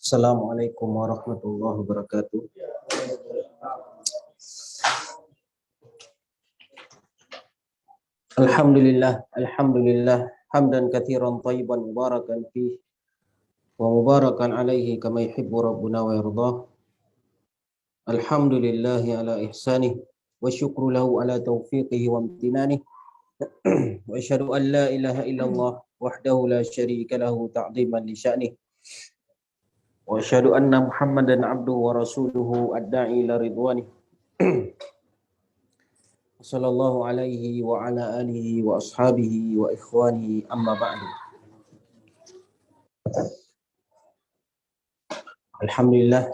Assalamualaikum warahmatullahi wabarakatuh. Alhamdulillah, hamdan katsiran thayyiban mubarakan fihi wa mubarakan alaihi kama yuhibbu rabbuna wa yardah. Alhamdulillahi ala ihsanih wa syukru lahu ala taufiqihi wa amtinanih. Wa asyhadu an la ilaha illallah wahdahu la syarika lahu ta'dhiman li sya'nih. Wa asyhadu anna Muhammadan abduhu wa rasuluhu ad-da'i ila ridwanih. Sallallahu alaihi wa ala alihi wa ashabihi wa ikhwanihi amma ba'du. Alhamdulillah,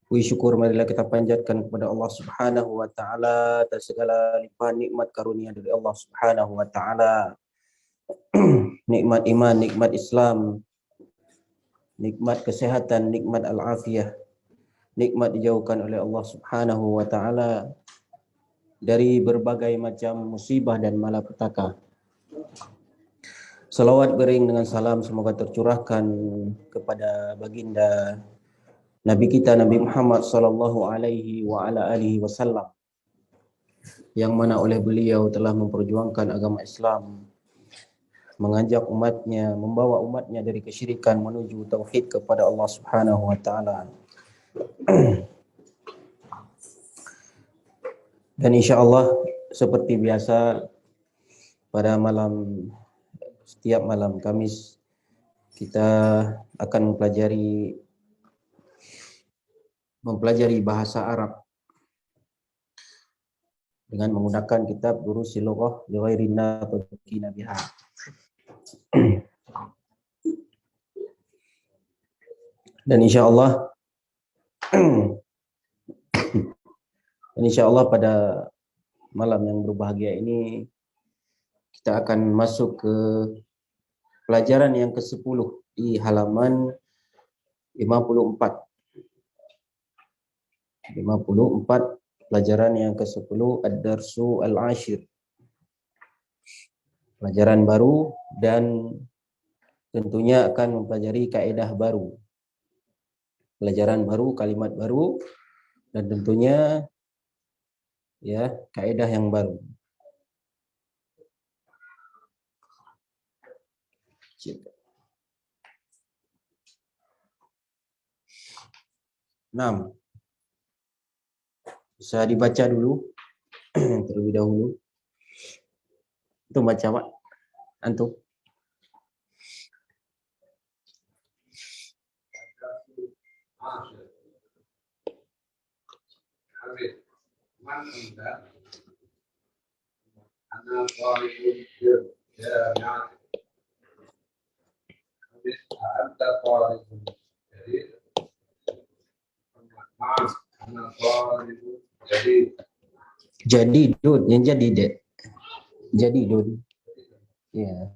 puji syukur marilah kita panjatkan kepada Allah Subhanahu wa taala atas segala limpahan nikmat karunia dari Allah Subhanahu wa taala. Nikmat iman, nikmat Islam, nikmat kesehatan, nikmat al-afiyah, nikmat dijauhkan oleh Allah Subhanahu wa taala dari berbagai macam musibah dan malapetaka. Salawat beriring dengan salam semoga tercurahkan kepada baginda Nabi kita Nabi Muhammad sallallahu alaihi wa ala alihi wasallam, yang mana oleh beliau telah memperjuangkan agama Islam, mengajak umatnya, membawa umatnya dari kesyirikan menuju tauhid kepada Allah Subhanahu wa taala. Dan insyaallah seperti biasa pada setiap malam Kamis kita akan mempelajari bahasa Arab dengan menggunakan kitab Durusil Lughah li ghairin natiqina biha. Dan insyaallah pada malam yang berbahagia ini kita akan masuk ke pelajaran yang ke-10 di halaman 54. 54, pelajaran yang ke-10, Ad-Darsu Al-Ashir. Pelajaran baru dan tentunya akan mempelajari kaidah baru. Pelajaran baru, kalimat baru, dan tentunya ya kaidah yang baru. Nah, bisa dibaca dulu terlebih dahulu. Itu baca Pak, antum. Jadi dud, yang jadi dek. Jadi dud. Ya.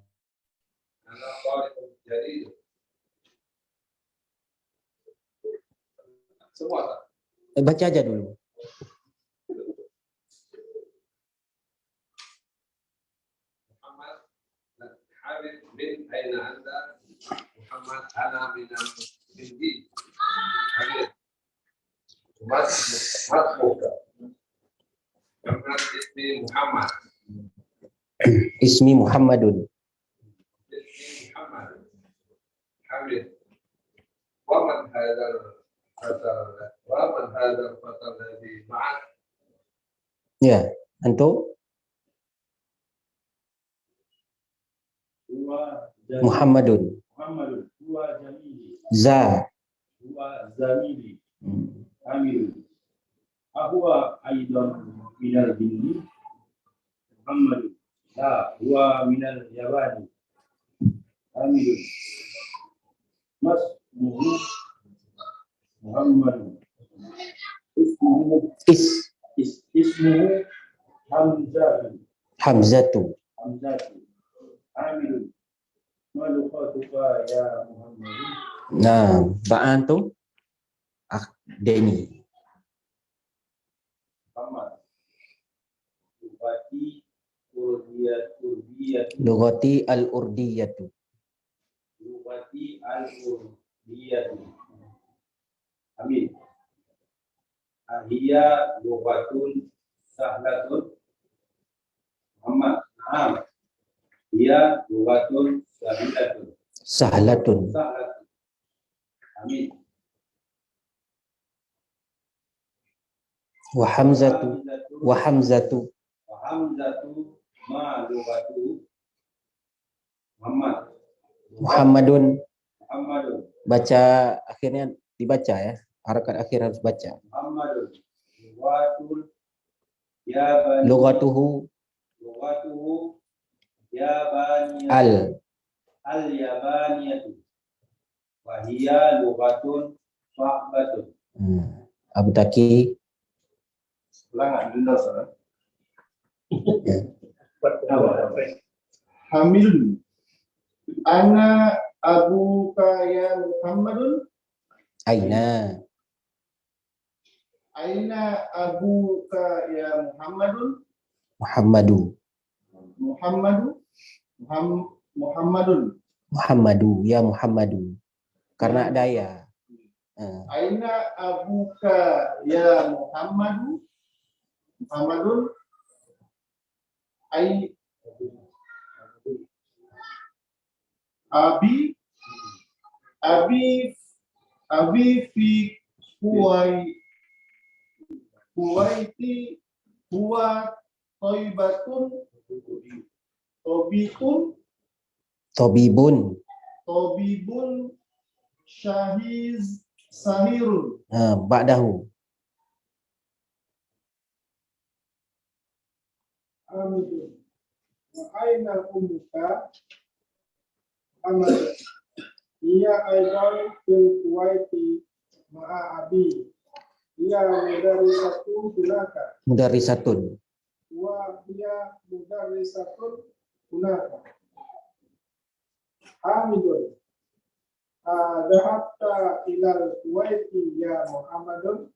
Baca aja dulu. Muhammad Habib bin Aina Anda Muhammad Ana bin Hindi Habib Muhammad Muhammad Ismi Muhammadun. Ismi Muhammad Habib Waman hadal fatal ladzi ma'ak. Ya, antum Muhammadun. Huwa jamili. Za. Huwa zamili. Amil. Huwa aidan minal jinni. Muhammad. La, huwa minal yabani. Amil. Masmuhu Muhammad. Ismuhu Hamzatu. Amil. Maluqatuka ya Muhammad. Nah, ba'an tu Deni. Muhammad. Bupati urdiyatu. Lughati al-urdiyatu. Lughati al-urdiyatu. Amin. Ahiyya lughatun sahlatun. Muhammad. Naam. Hiya lughatun sahlatun. Sahlatun. Sahlatun. Amin. Wa hamzatu. Wa hamzatu. Wa hamzatu ma lughatu Muhammad. Muhammadun. Muhammadun. Baca akhirnya dibaca ya. Harakat akhir harus baca. Muhammadun. Lughatul ya bani. Lughatuhu Lughatuhu yabaniyatu. Al-yabaniyatu. Wa hiya lughatun sahbatun. Abu Taki. Ulang dulu saudara. Hamilun. Ana abuka ya Muhammadun. Aina. Aina abuka ya Muhammadun. Muhammadu. Muhammadun. Muhammadu. Ya Muhammadu. Karena ada ya. Aina abuka ya Muhammadun. Abi fi Kuwaiti huwa Tobibun Sahirun. Ba'dahu. Amin. Aina ummuka Ahmad. Ia aidan fil Kuwaiti ma'a abi. Ia Mudarrisatun. Wa hiya mudarrisatun hunaka. Hamidun. Dhahabta ilal Kuwaiti ya Muhammadu.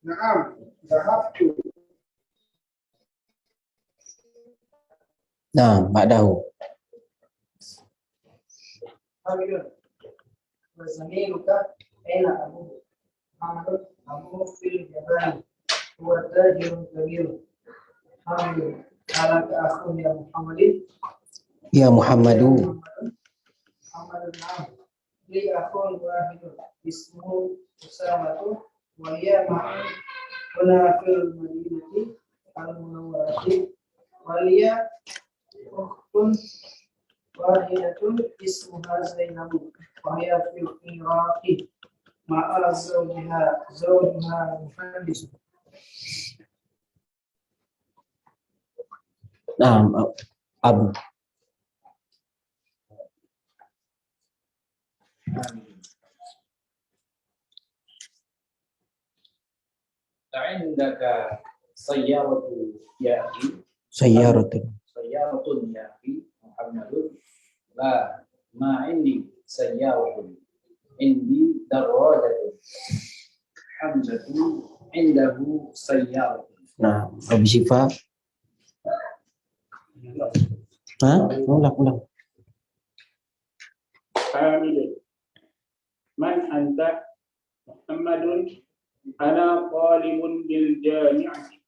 Naam, dhahabtu. Nah, ba'dahu. Hamidun. Wazamiluka aina abu Muhammad abu fil jabal huwa tajirun kabir. Hamidun. Alaka akhun ya Muhammadin. Ya Muhammadu. Muhammadun naam. Li akhun wahidun. Ismuhu Usamatu. Wa hiya ma'an. Kuna fil madinati al-munawwarati. Wa hiya ukhtun wahidatun ismuha Zainabu. Wa hiya fil Iraqi. Ma'a zawjiha muhandis. Nah, Abu. Indaka sayyaratun ya akhi. Sayyaratun Ya akhi Muhammadun. La ma indi sayyaratun. Indi darajatun. Hamzatu indahu sayyaratun. Nah, Abu Syifa. Ulang. Hamidun. Man anta? Muhammadun. Ana talibun bil jami'ati.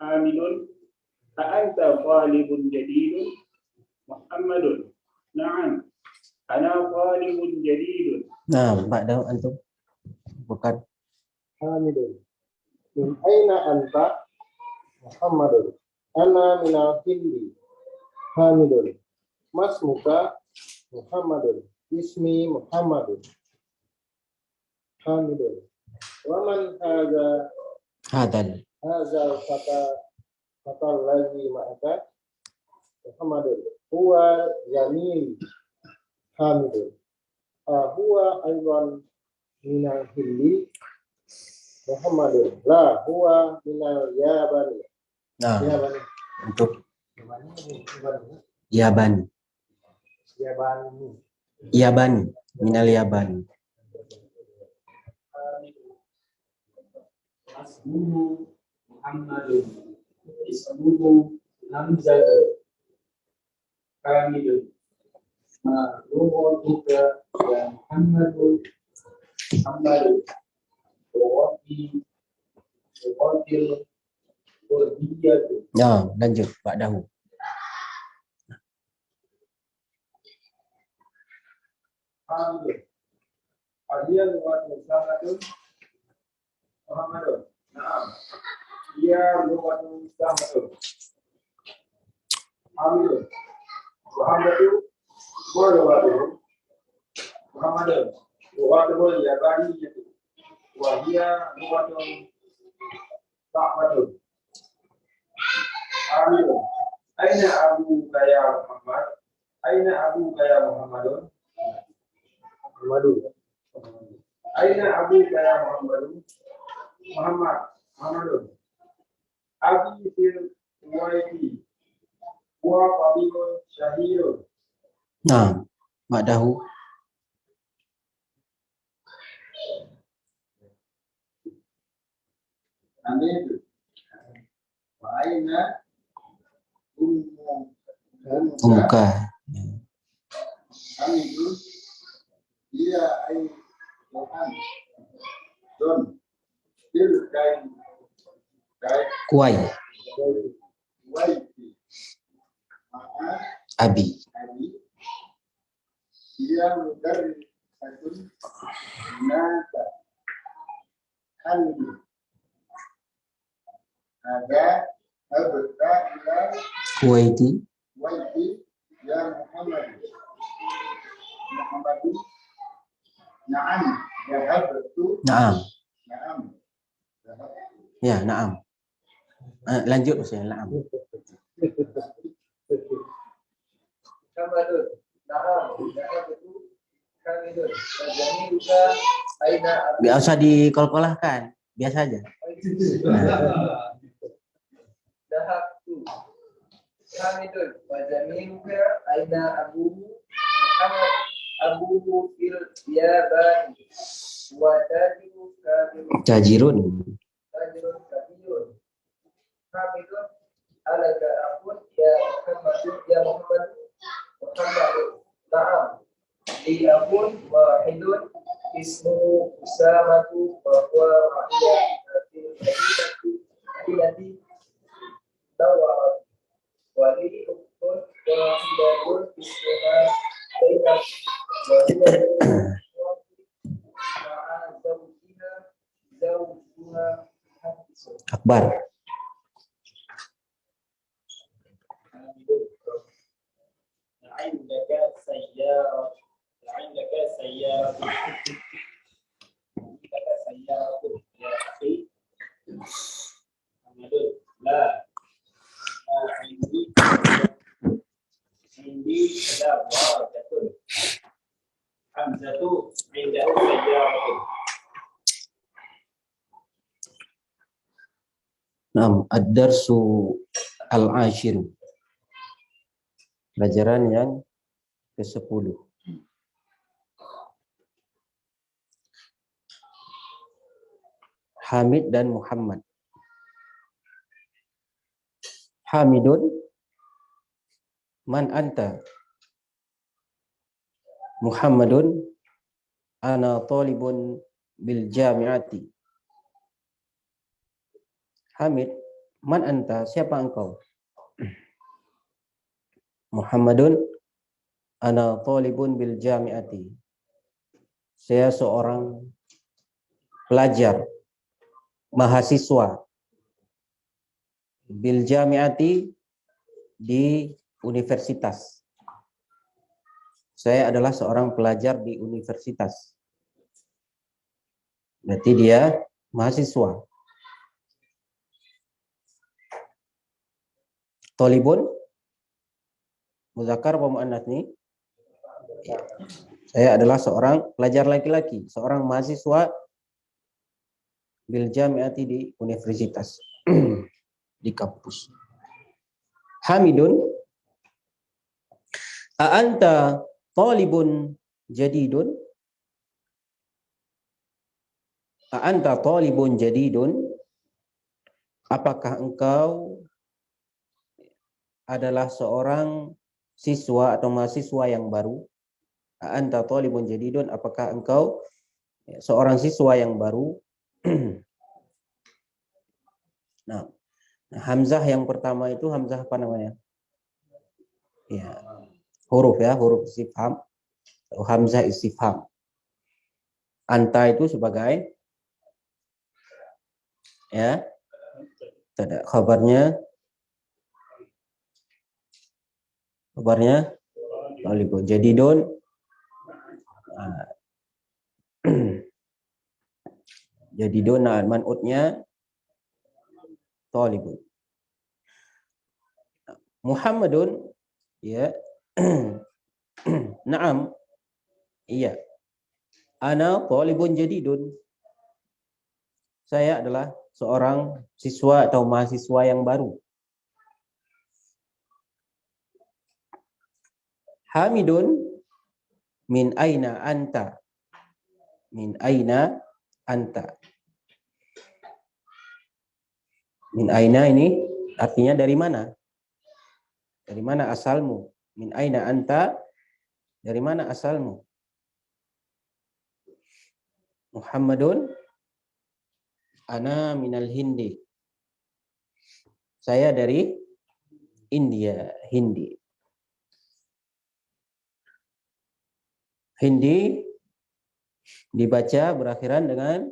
Hamidun. Anta talibun jadidun. Muhammadun. Na'am. Ana talibun jadidun. Nah, ba'dahu antum. Bukan. Hamidun. Min aina anta? Muhammadun. Ana minal Hindi. Hamidun. Masmuka? Muhammadun. Ismi Muhammadun. Hamidun. Waman Hadal. Fatal lagi ma'aka? Muhammadun. Huwa Jamil. Hamidun. Huwa aywan minal Hindi. Muhammadun. La huwa minal Yabani. Nah, Yabani. untuk Yaban. Minal Yaban. Asmuhu Muhammadun ismuhu Hamzah Hamidun Ma'luhuka ya Muhammadun Muhammadun Wawati Wawatil Wabiyatu. Nah, lanjut ba'dahu. Hamidun Adiyah luwatun sahatun Muhammadun. Naam. Dia luwatun sahatun. Hamidun. Muhammadun. Luwatun. Muhammadun. Luwatun yabani itu. Wahia luwatun sahatun. Hamidun. Aina Abu Kaya Muhammad? Aina Abu Kaya Muhammadun? Muhammadun. Aina Abu Kaya Muhammadun? Muhammadun. Abi fil Waiti. Wa Fadilun Syahirun. Nah, ba'dahu. Amin. Wa aina Umka. Hamidun. Dia ai Tuhan. Don. Bil kain. Kuai. Waiti. Maka Abi. Abi dia dari satu nada kalbi ada abda ila Kuwaiti. waiti ya Muhammadu na'am dhahabtu Naam. na'am Ya, naam. Lanjut maksudnya, naam. Muhammadun na'am dhahabtu Hamidun Jamiluka aina Nggak usah dikol-kolahkan, biasa aja. dhahabtu Hamidun wa jamiluka aina Abu Muhammad Abu fil Yaban wa tajiru kabirun Tajirun. tajirun kabirun Hamidun alaka akun ya Muhammad na'am li akun wahidun ismu Usamatu wa huwa rahiya fil madinati dawarat wali uktun wahidatun ismuha Zainab wa ma'a zawjuha Hafsun. Akbar. عندك سيارة عندك سيارة يا أخي محمد لا عندي دراجة حمزة عنده سيارة Naam, ad-darsu al-ashiru. Pelajaran yang ke-10. Hamid dan Muhammad. Hamidun, man anta? Muhammadun, ana talibun bil jami'ati. Hamid, man anta? Siapa engkau? Muhammadun, ana talibun bil jami'ati. Saya seorang pelajar, mahasiswa bil jami'ati, di universitas. Saya adalah seorang pelajar di universitas. Berarti dia mahasiswa. Talibun, muzakkar apa muannats nih? Ya. Saya adalah seorang pelajar laki-laki, seorang mahasiswa bil jami'ati di universitas, di kampus. Hamidun, a anta talibun jadidun? A anta talibun jadidun? apakah engkau adalah seorang siswa atau mahasiswa yang baru? Anta talibun jadidun, apakah engkau seorang siswa yang baru? Nah, hamzah yang pertama itu hamzah apa namanya? Ya, huruf istifham. Hamzah istifham. Anta itu sebagai ya, tidak kabarnya talibun jadidun. Jadidun man'utnya talibun. Muhammadun ya. Naam. Iya. Ana talibun jadidun. Saya adalah seorang siswa atau mahasiswa yang baru. Hamidun, min aina anta? Min aina anta? Min aina ini artinya dari mana? Dari mana asalmu? Min aina anta? Dari mana asalmu? Muhammadun, ana minal Hindi. Saya dari India, Hindi. Hindi dibaca berakhiran dengan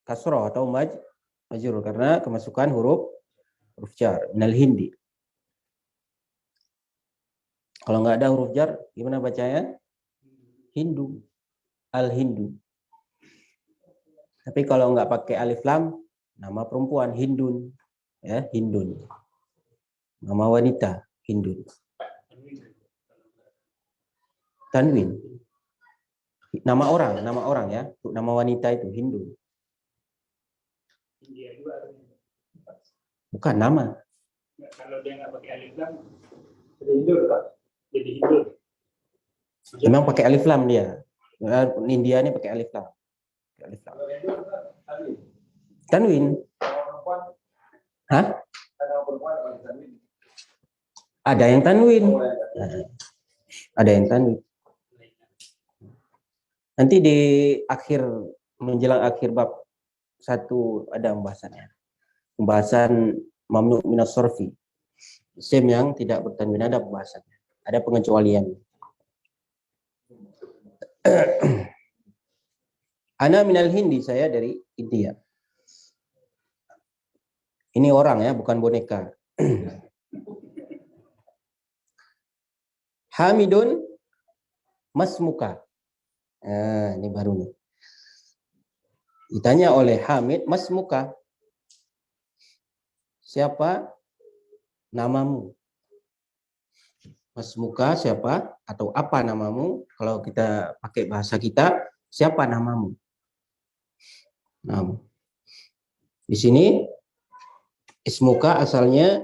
kasroh atau majrur karena kemasukan huruf jar. Minal Hindi. Kalau nggak ada huruf jar, gimana bacanya? Hindu, al-Hindu. Tapi kalau nggak pakai alif lam, nama perempuan Hindun, ya Hindun. Nama wanita Hindun. Tanwin. Nama orang ya. Untuk nama wanita itu Hindun. Bukan nama. Kalau dia nggak pakai alif lam, jadi Hindu, Pak. Jadi Hindu. Memang pakai alif lam dia. India ini pakai alif lam. Alif lam. Tanwin. Hah? Ada yang tanwin. Ada yang tanwin. Nanti di akhir menjelang akhir bab 1 ada pembahasannya. Pembahasan mamnu minas sorfi. Isim yang tidak bertanwin ada pembahasannya. Ada pengecualian. Ana minal Hindi, saya dari India. Ini orang ya, bukan boneka. Hamidun masmuka. Nah, ini baru nih. Ditanya oleh Hamid, masmuka. Siapa namamu? Masmuka siapa atau apa namamu? Kalau kita pakai bahasa kita, siapa namamu? Nah, di sini ismuka asalnya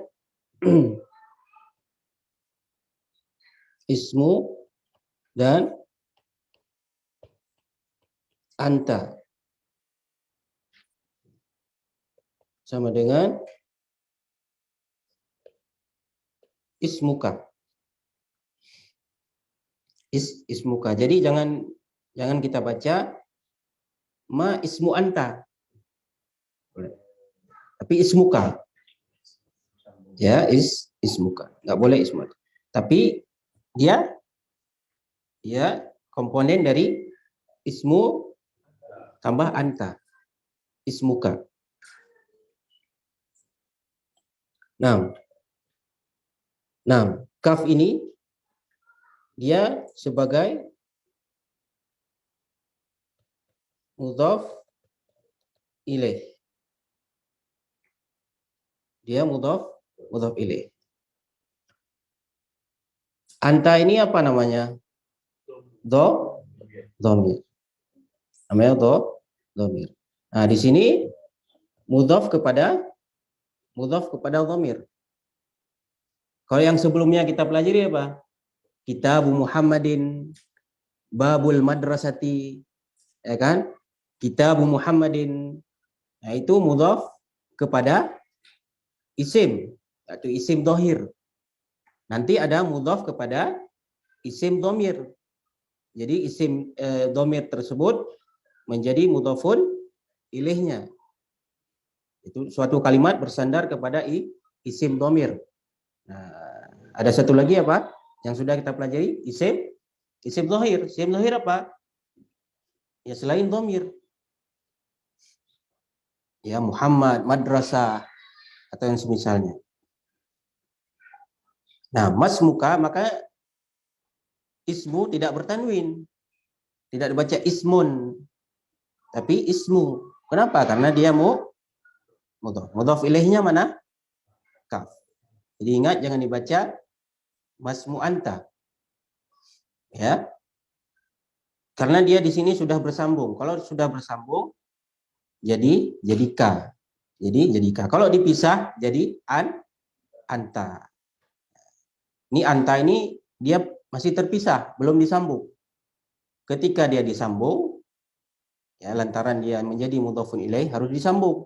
ismu dan anta sama dengan ismuka. Ismuka. Jadi jangan kita baca ma ismu anta. Tapi ismuka. Ya, ismuka. Enggak boleh ismu. Tapi dia komponen dari ismu tambah anta. Ismuka. Nah, kaf ini dia sebagai mudhaf ilaih. Dia mudhaf ilaih. Anta ini apa namanya? Dhamir. Namanya dhamir. Nah, di sini mudhaf kepada dhamir. Kalau yang sebelumnya kita pelajari apa? Kitabu Muhammadin, babul madrasati, ya kan? Kitabu Muhammadin. Nah, itu mudhaf kepada isim atau isim dohir. Nanti ada mudhaf kepada isim domir. Jadi isim domir tersebut menjadi mudhafun ilaihnya. Itu suatu kalimat bersandar kepada isim domir. Nah, ada satu lagi apa yang sudah kita pelajari? Isim dohir. Isim dohir apa? Ya selain domir. Ya Muhammad, madrasah, atau yang semisalnya. Nah, masmuka maka ismu tidak bertanwin. Tidak dibaca ismun, tapi ismu. Kenapa? Karena dia mudhaf. Mudhaf ilaihnya mana? Kaf. Jadi ingat jangan dibaca masmu anta. Ya. Karena dia di sini sudah bersambung. Kalau sudah bersambung jadi ka. Jadi ka. Kalau dipisah jadi anta. Ini anta ini dia masih terpisah, belum disambung. Ketika dia disambung, ya lantaran dia menjadi mudhafun ilaih harus disambung.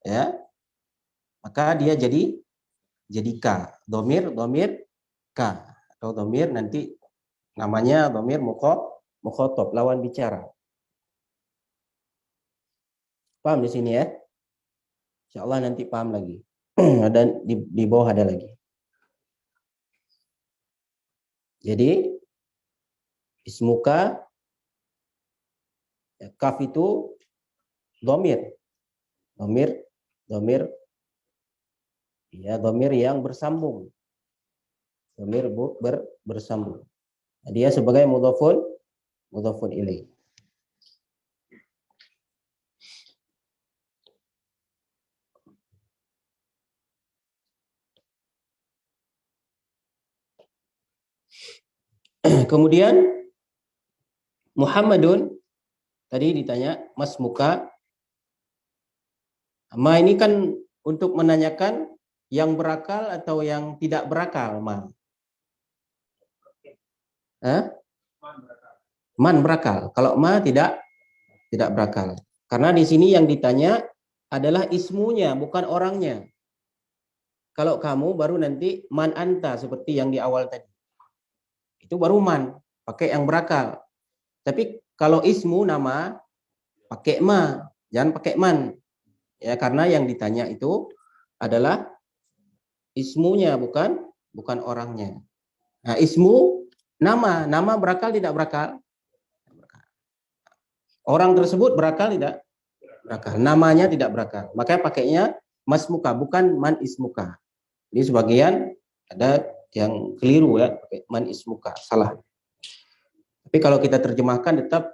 Ya. Maka dia jadi ka. Domir ka. Atau domir nanti namanya domir mukhotob, lawan bicara. Paham di sini ya? Insyaallah nanti paham lagi. Dan di bawah ada lagi. Jadi ismuka ya, kaf itu domir ya, domir yang bersambung, domir bersambung. Nah, dia sebagai mudhafun ilaih. Kemudian Muhammadun tadi ditanya mas muka. Ma ini kan untuk menanyakan yang berakal atau yang tidak berakal, ma. Man berakal. Kalau ma tidak berakal. Karena di sini yang ditanya adalah ismunya, bukan orangnya. Kalau kamu baru nanti man anta seperti yang di awal tadi. Itu baru man, pakai yang berakal. Tapi kalau ismu nama pakai ma, jangan pakai man. Ya, karena yang ditanya itu adalah ismunya, bukan orangnya. Nah, ismu nama berakal tidak berakal? Orang tersebut berakal tidak? Berakal. Namanya tidak berakal. Makanya pakainya masmuka, bukan man ismuka. Ini sebagian ada yang keliru ya, pakai man ismuka, salah. Tapi kalau kita terjemahkan tetap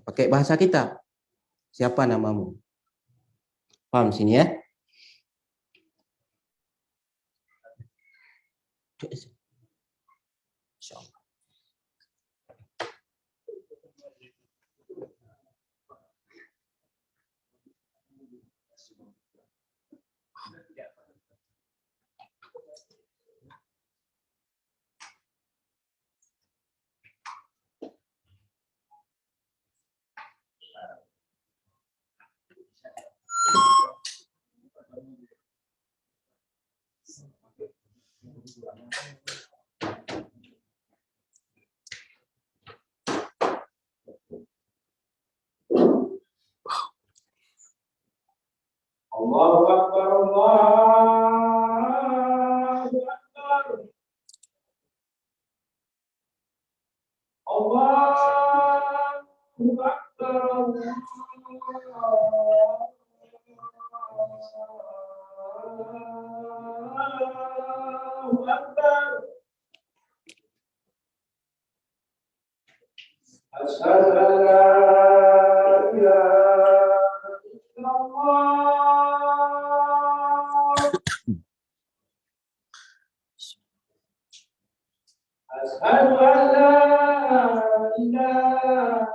pakai bahasa kita. Siapa namamu? Paham sini ya? Insyaallah. Allahu Akbar, Allahu Akbar. Allahu Akbar, Allahu Akbar. Asyhadu an la ilaha illallah. Asyhadu an la ilaha illallah.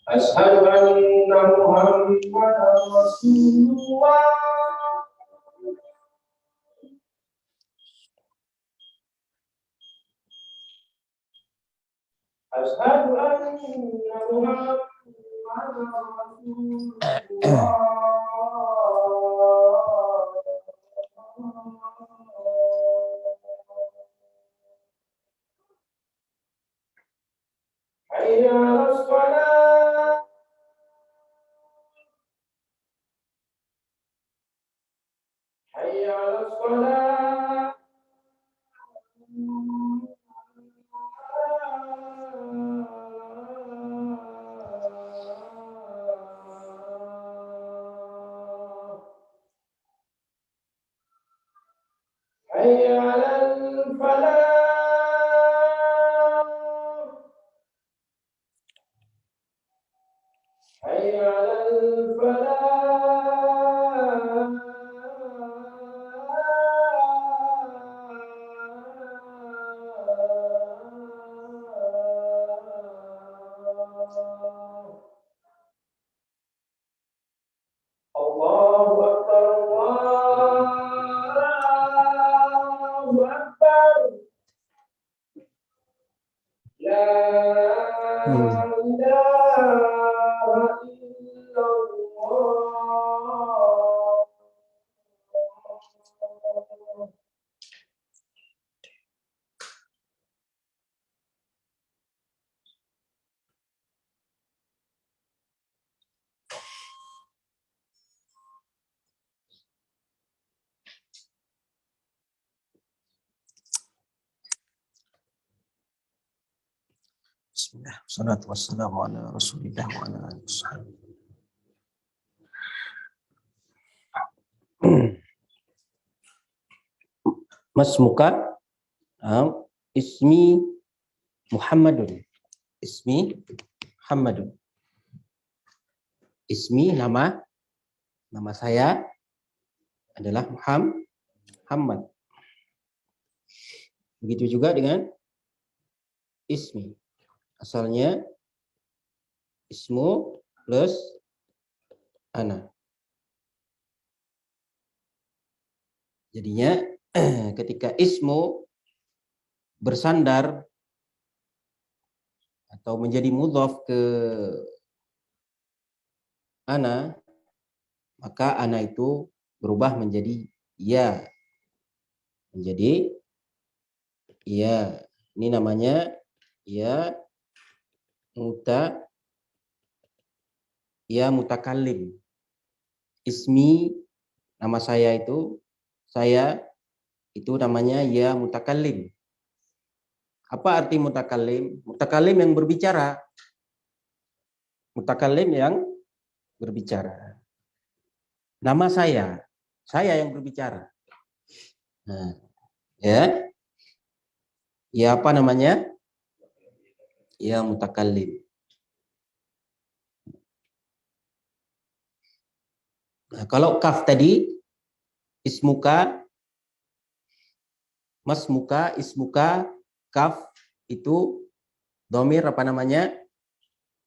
Asyhadu anna Muhammadar Rasulullah. Asyhadu anna Muhammadan Rasulullah. Hayya 'alas shalah. Hayya 'alas shalah. Hayya 'alal falah. Hayya 'alal falah. Allahu Akbar, Allahu Akbar. La ilaha illallah. Bismillah, wassalatu wassalamu ala rasulillah wa ala alihi washabihi. Masmuka, ismi Muhammadun. Ismi Muhammadun. Ismi nama saya adalah Muhammad. Begitu juga dengan ismi. Asalnya ismu plus ana. Jadinya ketika ismu bersandar atau menjadi mudhaf ke ana, maka ana itu berubah menjadi ya. Menjadi ya. Ini namanya ya mutakallim. Ismi, nama saya itu namanya ya mutakallim. Apa arti mutakallim? Mutakallim yang berbicara. Mutakallim yang berbicara. Nama saya yang berbicara. Nah, ya. Ya apa namanya? Ya mutakallim. Nah, kalau kaf tadi, ismuka, masmuka, ismuka, kaf itu dhamir apa namanya?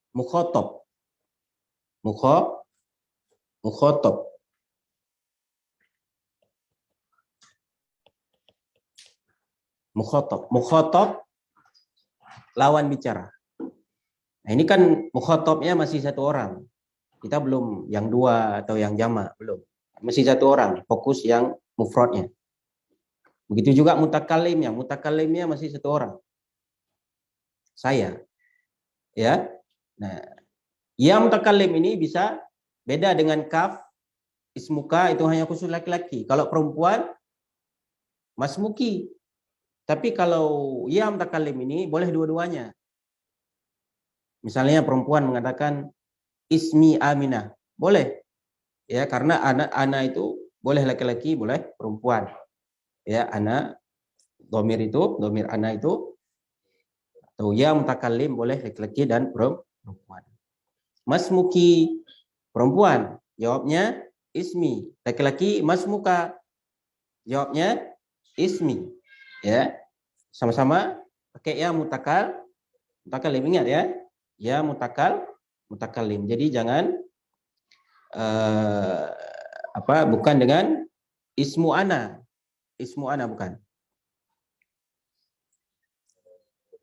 Mukhatab. Mukhatab. Mukhatab lawan bicara. Nah, ini kan mukhatabnya masih satu orang. Kita belum yang dua atau yang jamak, belum. Masih satu orang, fokus yang mufradnya. Begitu juga mutakallimnya, mutakallimnya masih satu orang. Saya. Ya. Nah, ya mutakallim ini bisa beda dengan kaf, ismuka itu hanya khusus laki-laki. Kalau perempuan masmuki. Tapi kalau ya mutakallim ini boleh dua-duanya. Misalnya perempuan mengatakan ismi Aminah, boleh. Ya, karena ana itu boleh laki-laki, boleh perempuan. Ya, ana dhamir ana itu atau ya mutakallim boleh laki-laki dan perempuan. Masmuki, perempuan, jawabnya ismi. Laki-laki masmuka, jawabnya ismi. Ya, sama-sama pakai ya mutakallim, ingat ya. Ya mutakallim. Jadi jangan bukan dengan ismu ana. Ismu bukan.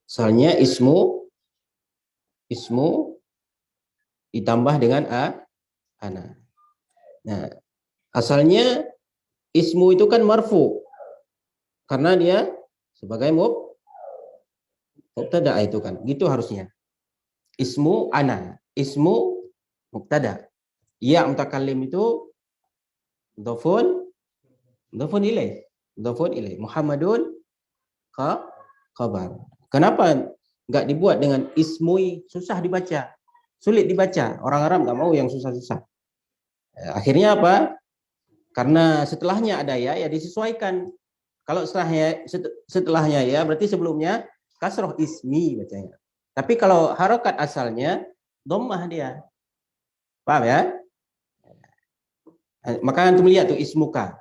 Soalnya ismu Ismu ditambah dengan ana. Nah, asalnya ismu itu kan marfu karena dia sebagai mubtada itu kan. Gitu harusnya. Ismu ana, ismu mubtada. Ya mutakallim itu dhafun ilaih. Muhammadun khabar. Kenapa nggak dibuat dengan ismui? Susah dibaca, sulit dibaca. Orang Arab nggak mau yang susah-susah. Akhirnya apa? Karena setelahnya ada ya disesuaikan. Kalau setelahnya ya berarti sebelumnya kasroh ismi bacanya. Tapi kalau harokat asalnya dhammah dia. Paham ya? Maka antum lihat tuh ismuka.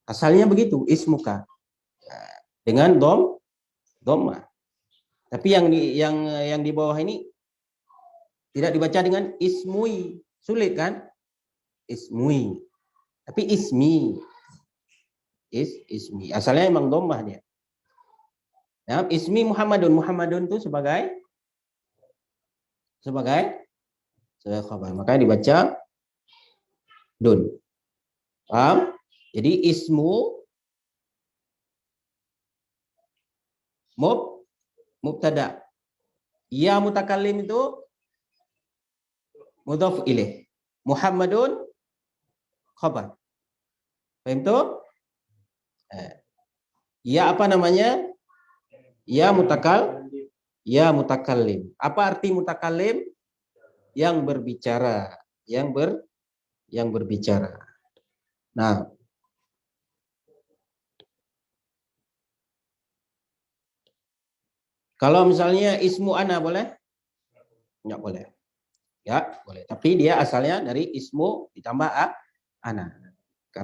Asalnya begitu, ismuka. Dengan dhammah. Tapi yang di bawah ini tidak dibaca dengan ismui. Sulit kan? Ismui. Tapi ismi. Ismi. Asalnya emang dhammah dia. Nah, ismi Muhammadun. Muhammadun itu sebagai khabar. Makanya dibaca dun. Paham? Jadi ismu mubtada. Ya mutakallim itu mudhaf ilaih. Muhammadun khabar. Paham itu? Ya apa namanya? Ya mutakallim. Apa arti mutakallim? Yang berbicara, yang berbicara. Nah, kalau misalnya ismu ana boleh? Enggak boleh. Ya, boleh. Tapi dia asalnya dari ismu ditambah ana.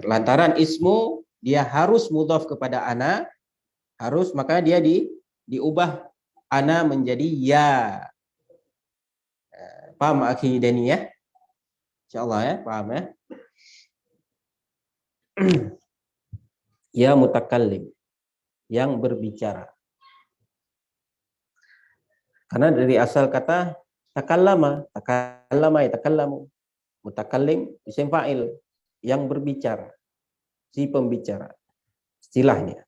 Lantaran ismu dia harus mudhaf kepada ana, maka dia diubah ana menjadi ya. Paham akhi Dani ya? Insyaallah ya, paham ya? Ya mutakallim, yang berbicara. Karena dari asal kata takallama yatakallamu. Mutakallim isim fa'il, yang berbicara, si pembicara. Istilahnya.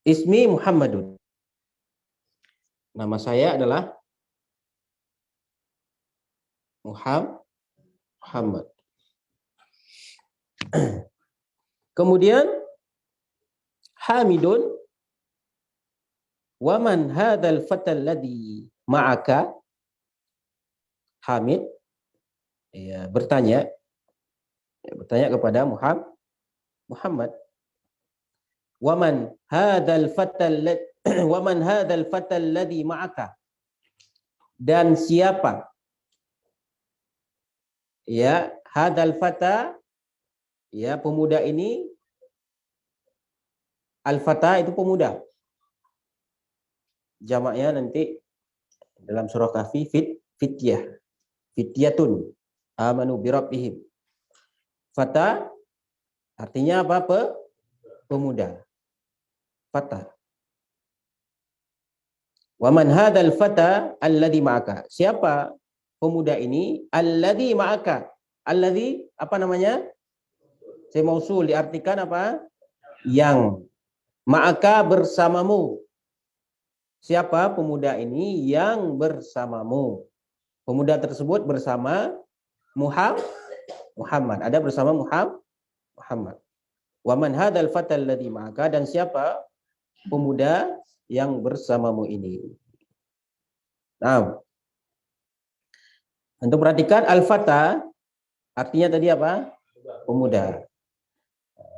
Ismi Muhammadun. Nama saya adalah Muhammad. Kemudian Hamidun, wa man hadzal fatal ladzi ma'aka. Hamid ya bertanya kepada Muhammad. Wa man hadzal fatal ladzi ma'aka. Dan siapa ya hadzal fata, ya pemuda ini. Al-fata itu pemuda. Jamaknya nanti dalam surah Kahfi fityatun amanu bi rabbihim. Fata artinya apa? Pemuda. Fata. Wa man hadzal fata alladzi ma'aka. Siapa pemuda ini? Alladzi ma'aka. Alladzi apa namanya? Sai mausul diartikan apa? Yang. Ma'aka bersamamu. Siapa pemuda ini? Yang bersamamu. Pemuda tersebut bersama Muhammad. Ada bersama Muhammad. Wa man hadzal fatal ladzi ma'aka. Dan siapa pemuda yang bersamamu ini? Nah, untuk perhatikan al-fata artinya tadi apa? Pemuda.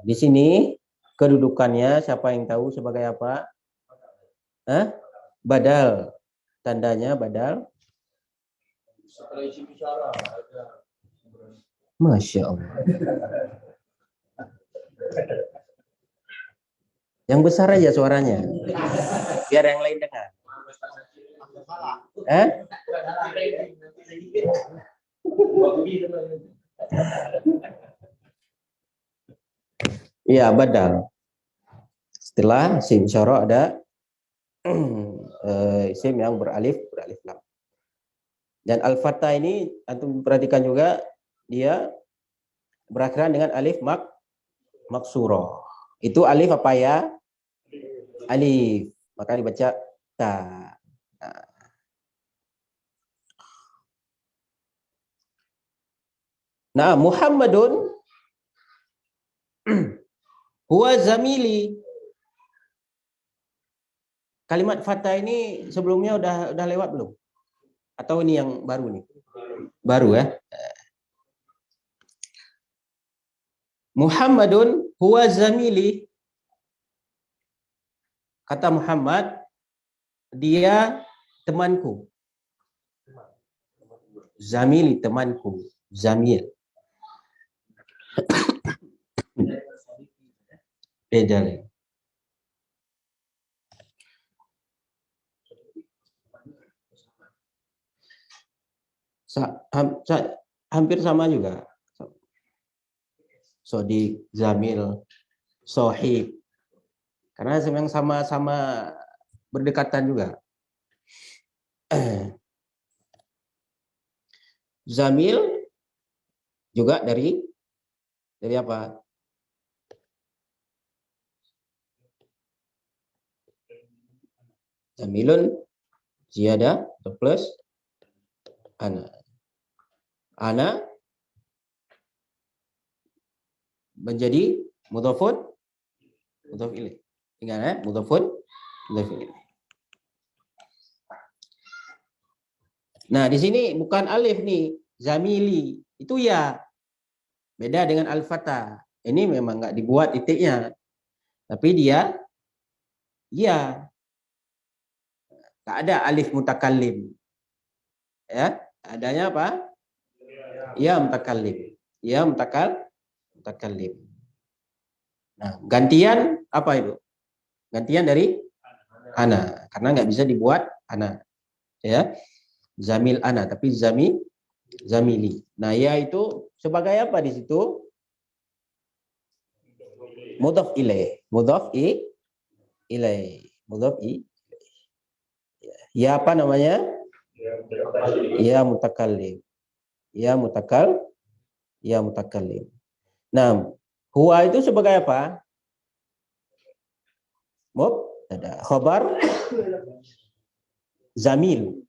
Di sini kedudukannya siapa yang tahu sebagai apa? Badal. Tandanya badal. Masya Allah. Yang besar aja suaranya. Biar yang lain dengar. Iya, badal. Setelah isim isyarah ada isim yang beralif lam. Dan al-fatha ini antum perhatikan juga dia berakhiran dengan alif maksurah. Itu alif apa ya? Alif. Maka dibaca ta. Nah, Muhammadun huwa zamili. Kalimat fatha ini sebelumnya udah lewat belum? Atau ini yang baru nih? Baru ya. Muhammadun huwa zamili. Kata Muhammad, dia temanku. Zamili, temanku. Zamil. Beda lagi. Hampir sama juga. Sodik, Zamil, Sohib. Karena memang sama-sama berdekatan juga. Zamil juga dari apa? Zamilun ziyadah atau plus ana. Ana menjadi mudhafun mudhaf ilaih. Ingat ya, mudhafun mudhaf ilaih. Nah, di sini bukan alif nih, zamili. Itu ya. Beda dengan al-fatha. Ini memang enggak dibuat titiknya. Tapi dia ya. Tak ada alif mutakallim. Ya, adanya apa? Ya mutakallim. Ya mutakallim. Nah, gantian apa itu? Gantian dari ana, karena nggak bisa dibuat ana. Ya. Zamil ana, tapi zamili. Nah, ya itu sebagai apa di situ? Mudhaf ilaih. Mudhaf ilaih. Ya apa namanya? Ya mutakallim. Ya mutakallim. Nah, huwa itu sebagai apa? Mubtada. Khabar zamil.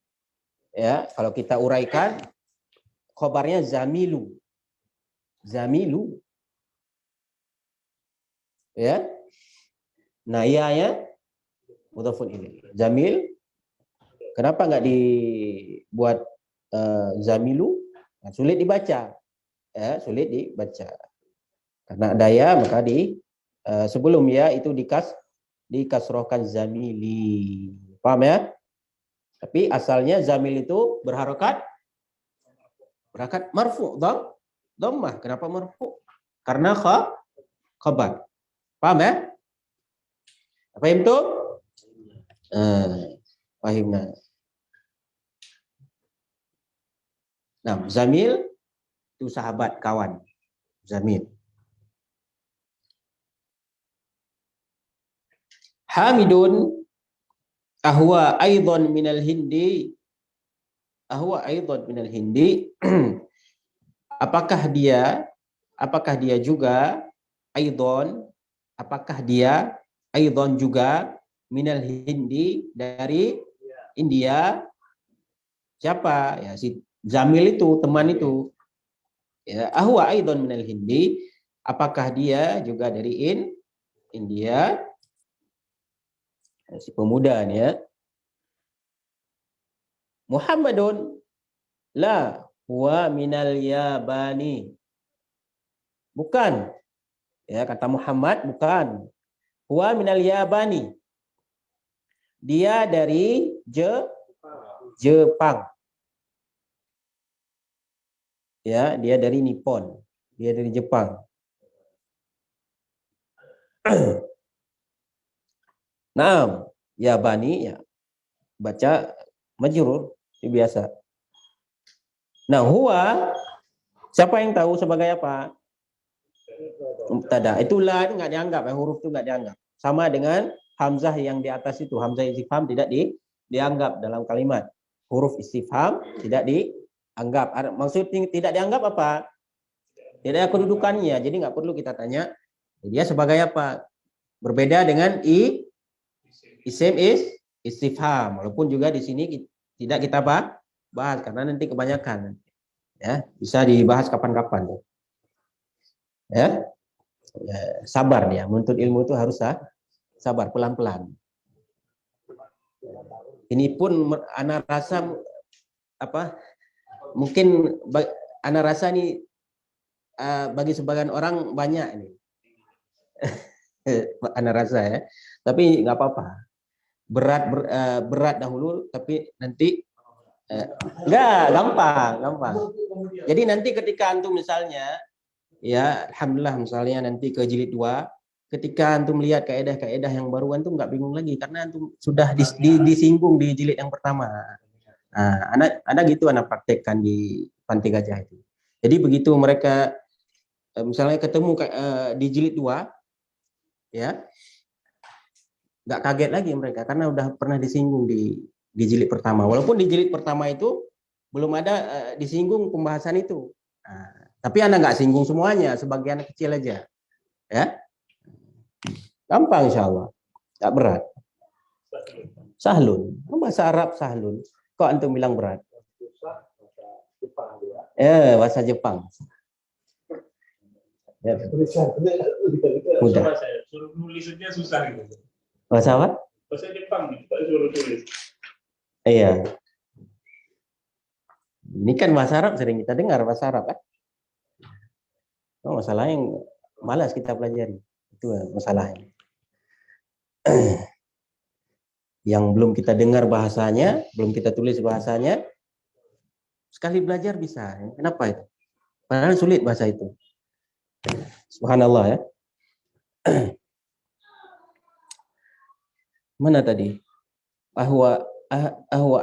Ya, kalau kita uraikan khabarnya zamilu. Ya. Nah, ya mudhafun ilaih. Zamil. Kenapa enggak dibuat zamilu? Nah, sulit dibaca. Ya, sulit dibaca. Karena ada ya, maka sebelum ya itu dikasrohkan zamili. Paham ya? Tapi asalnya zamil itu berharokat marfu, dhammah. Kenapa marfu? Karena khabar. Paham ya? Paham tuh? Pahimna. Nah, zamil itu sahabat, kawan. Zamil. Hamidun ahwa aidan minal hindi. Apakah dia juga aidan? Apakah dia aidan juga minal hindi, dari India? Siapa? Ya, si Zamil itu, teman itu. Ya, ahwa aidan minal hindi. Apakah dia juga dari India? Si pemuda nih ya. Muhammadun la huwa minal Yabani. Bukan. Ya, kata Muhammad bukan. Huwa minal Yabani. Dia dari Jepang. Ya, dia dari Nippon. Dia dari Jepang. Nah, Yabani ya baca majrur biasa. Nah, huwa siapa yang tahu sebagai apa? Mubtada. Itulah itu enggak dianggap, huruf itu enggak dianggap. sama dengan hamzah yang di atas itu. Hamzah istifham tidak dianggap dalam kalimat. Huruf istifham tidak dianggap. Maksudnya tidak dianggap apa? Tidak ada kedudukannya. Jadi nggak perlu kita tanya dia sebagai apa. Berbeda dengan isim istifham. Walaupun juga di sini tidak kita bahas karena nanti kebanyakan. Ya, bisa dibahas kapan-kapan. Ya. Sabar dia. Menuntut ilmu itu harus sabar, pelan-pelan. Ini pun ana rasa mungkin ana rasa ini bagi sebagian orang banyak ini. Ana rasa ya. Tapi nggak apa-apa. Berat dahulu tapi nanti enggak gampang. Jadi nanti ketika antum misalnya ya alhamdulillah misalnya nanti ke jilid 2 ketika antum melihat kaidah-kaidah yang baru antum nggak bingung lagi karena antum sudah disinggung di jilid yang pertama. Nah, anak gitu anak praktekkan di Pantai Gajah itu. Jadi begitu mereka misalnya ketemu di jilid 2 ya nggak kaget lagi mereka karena udah pernah disinggung di jilid pertama. Walaupun di jilid pertama itu belum ada disinggung pembahasan itu. Tapi Anda nggak singgung semuanya, sebagian kecil aja. Ya. Gampang insya Allah. Nggak berat. Sahlun. Bahasa Arab sahlun. Kok antum bilang berat? Bahasa Jepang. Ya. Mudah. Suruh nulisnya susah gitu. Bahasa apa? Bahasa Jepang nih, suruh tulis. Iya. Ini kan bahasa Arab sering kita dengar bahasa Arab kan? Masalah yang malas kita pelajari. Itu masalahnya. Yang belum kita dengar bahasanya, belum kita tulis bahasanya, sekali belajar bisa. Kenapa itu? Padahal sulit bahasa itu. Subhanallah ya. Mana tadi? Ahwa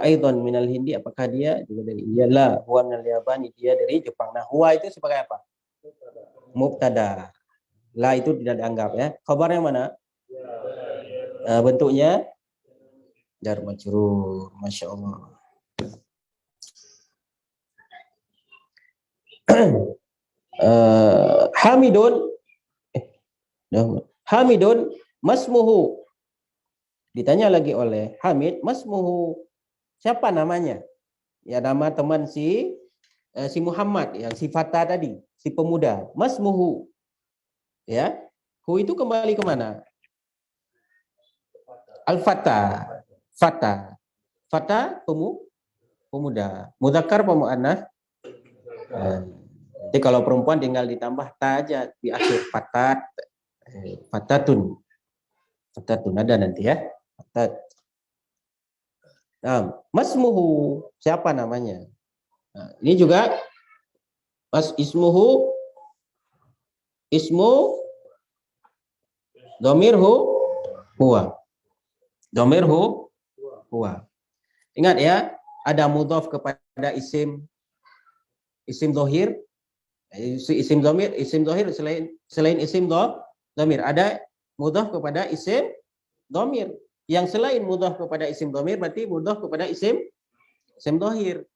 aidan minal Hindi, apakah dia juga dari India? La, huwa minal Yabani, dia dari Jepang. Nah, huwa itu sebagai apa? Mubtada. La itu tidak dianggap ya. Kabarnya mana? Bentuknya jar majrur. Masya Allah. Hamidun masmuhu. Ditanya lagi oleh Hamid, masmuhu, siapa namanya? Ya nama teman si Muhammad yang si Fata tadi, si pemuda. Masmuhu. Ya. Hu itu kembali ke mana? Al-Fata. Fata pemuda. Mudzakkar apa muannats? Jadi kalau perempuan tinggal ditambah ta aja di akhir fatat. Fatatun ada nanti ya. Nah, masmuhu, siapa namanya? Nah, ini juga ismu dhamirhu huwa. Ingat ya, ada mudhaf kepada isim dhahir. Isim dhahir selain isim dhamir ada mudhaf kepada isim dhamir. Yang selain mudhaf kepada isim dhamir berarti mudhaf kepada isim dhahir.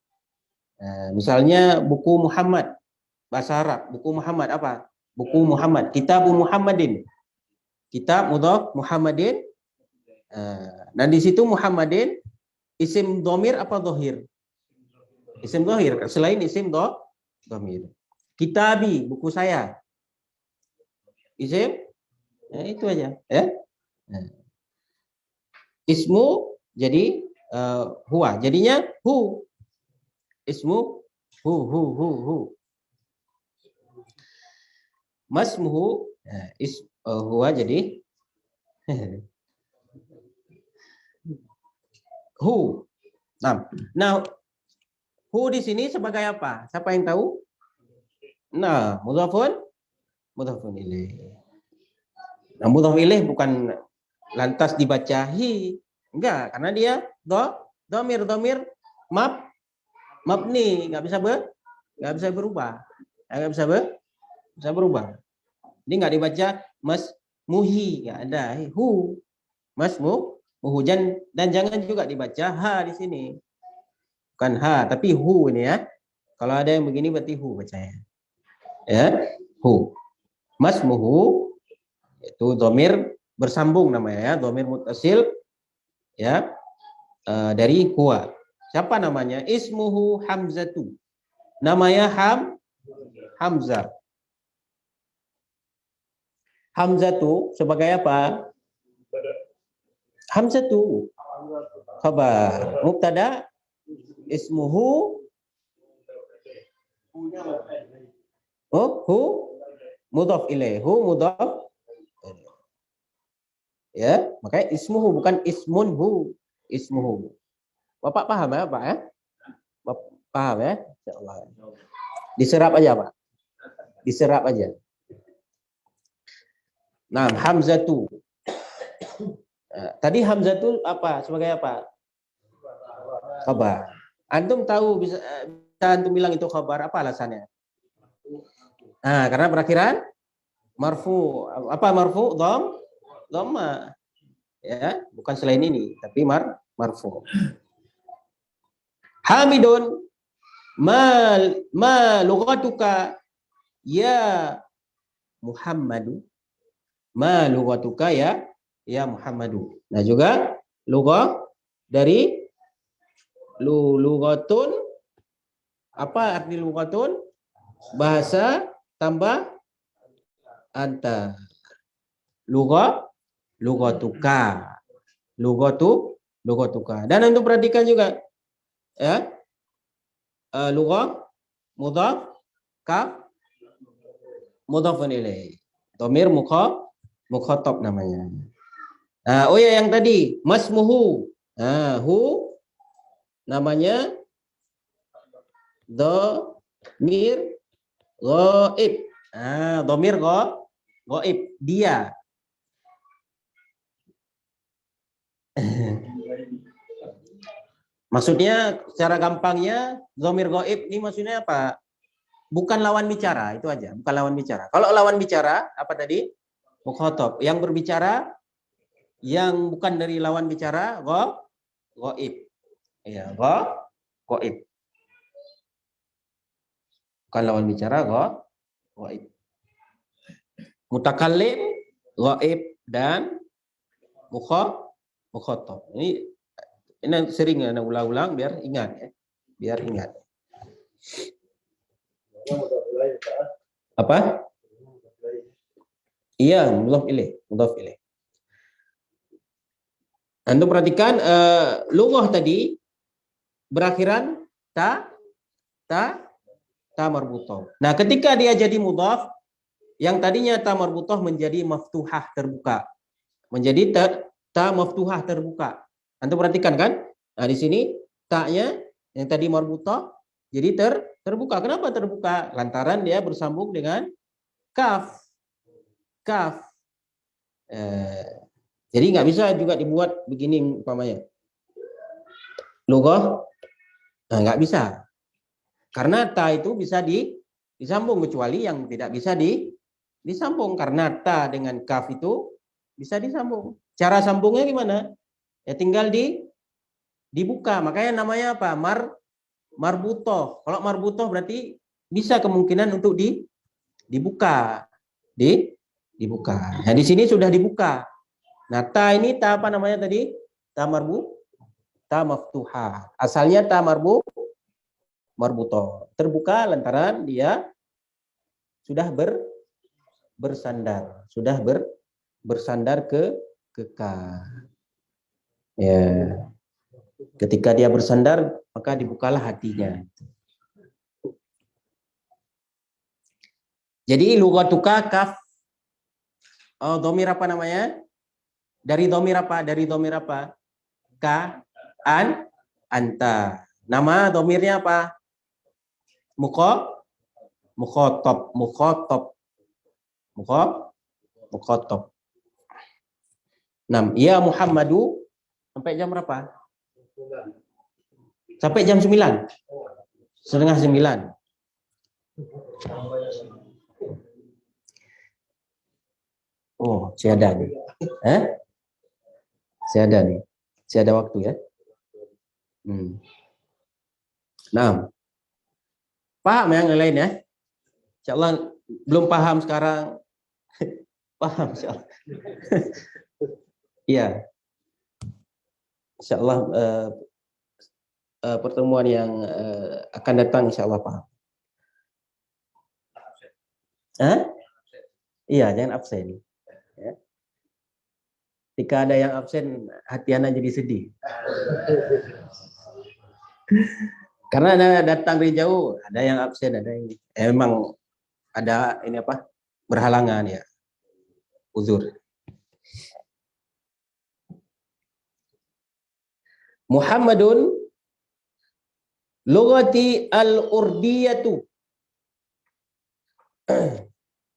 Misalnya buku Muhammad, bahasa Arab, buku Muhammad apa? Buku Muhammad, Kitabu Muhammadin. Kitab mudhaf Muhammadin. Dan di situ Muhammadin isim dhamir apa dhahir? Isim dhahir, selain isim dhamir. Kitabi, buku saya. Isim itu aja ya. Ismu jadi huwa. Jadinya hu. Ismu hu. Masmuhu huwa jadi hu. Nah, hu di sini sebagai apa? Siapa yang tahu? Nah, mudhafun ilaih. Nah, mudhaf ilaih bukan lantas dibaca hi, enggak, karena dia dhamir mabni, nggak bisa berubah, nggak bisa berubah. Ini nggak dibaca muhi, nggak ada. Hu, muhu. Dan jangan juga dibaca ha di sini. Bukan ha, tapi hu ini ya. Kalau ada yang begini berarti hu bacanya. Ya, hu. Masmuhu itu dhamir bersambung namanya ya, dhamir muttasil ya, dari huwa. Siapa namanya? Ismuhu Hamzatu. Namanya Hamzah. Hamzatu sebagai apa? Hamzatu khabar. Mubtada ismuhu hu mudhaf ilaih. Hu mudhaf ya, makanya ismuhu bukan ismunhu, ismuhu. Bapak paham ya, Pak ya? Bapak paham ya? Insyaallah. Diserap aja, Pak. Diserap aja. Nah, Hamzatu. Tadi Hamzatu apa? Sebagai apa? Khabar. Antum tahu bisa antum bilang itu khabar, apa alasannya? Nah, karena berakhiran marfu. Apa marfu? Dhamma. Ya, bukan selain ini, tapi marfu. Hamidun ma lughatuka ya Muhammadu. Ma lughatuka ya Muhammadu. Nah, juga lughah dari lughatun, apa arti lughatun? Bahasa tambah anta. Lughatuka. Lughatuka. Dan untuk perhatikan juga ya. Lughah mudhaf kaf mudhafun ilaih. Dhamir mukhatab namanya. Oh ya, yang tadi masmuhu. Hu namanya dhamir ghaib. Dhamir ghaib, dia. Maksudnya secara gampangnya dhamir ghaib ini maksudnya apa? Bukan lawan bicara, itu aja, bukan lawan bicara. Kalau lawan bicara apa tadi? Mukhatab. Yang berbicara yang bukan dari lawan bicara ghaib. Ya, ghaib. Bukan lawan bicara ghaib. Mutakallim ghaib dan mukhatab. Ini sering Anda ulang-ulang biar ingat ya. Biar ingat. Apa? Iya, mudhaf ilaih. Anda perhatikan lughah tadi berakhiran ta marbutah. Nah, ketika dia jadi mudhaf, yang tadinya ta marbutah menjadi maftuhah terbuka. Menjadi ta maftuhah terbuka. Anda perhatikan kan? Nah, di sini ta-nya yang tadi marbutah jadi terbuka. Kenapa terbuka? Lantaran dia bersambung dengan kaf. Jadi nggak bisa juga dibuat begini umpamanya. Lughah nggak bisa. Karena ta itu bisa disambung, kecuali yang tidak bisa disambung. Karena ta dengan kaf itu bisa disambung. Cara sambungnya gimana? Ya tinggal dibuka. Makanya namanya apa? Marbutoh. Kalau marbutoh berarti bisa kemungkinan untuk dibuka. Dibuka. Nah, di sini sudah dibuka. Nah, ta ini ta apa namanya tadi? Ta maftuhah. Asalnya ta marbutoh. Terbuka lantaran dia sudah bersandar. Sudah bersandar ke ka. Ya. Ketika dia bersandar, maka dibukalah hatinya. Jadi lughatuka kaf. Dhamir apa namanya? Dari dhamir apa? Ka, anta. Nama dhamirnya apa? Mukhatab. Ya Muhammadu sampai jam berapa? Sampai jam 9. 8:30. Oh, saya ada nih. Saya ada nih. Saya ada waktu ya. Nah, paham yang lain ya? Insyaallah belum paham sekarang. Paham insyaallah. Iya. Insyaallah pertemuan yang akan datang insyaallah paham. Iya, jangan absen. Ya. Jika ada yang absen, hati anak jadi sedih. Karena ada datang dari jauh, ada yang absen, ada yang emang ada ini apa? Berhalangan ya. Uzur. Muhammadun lughati al-urdiyatu.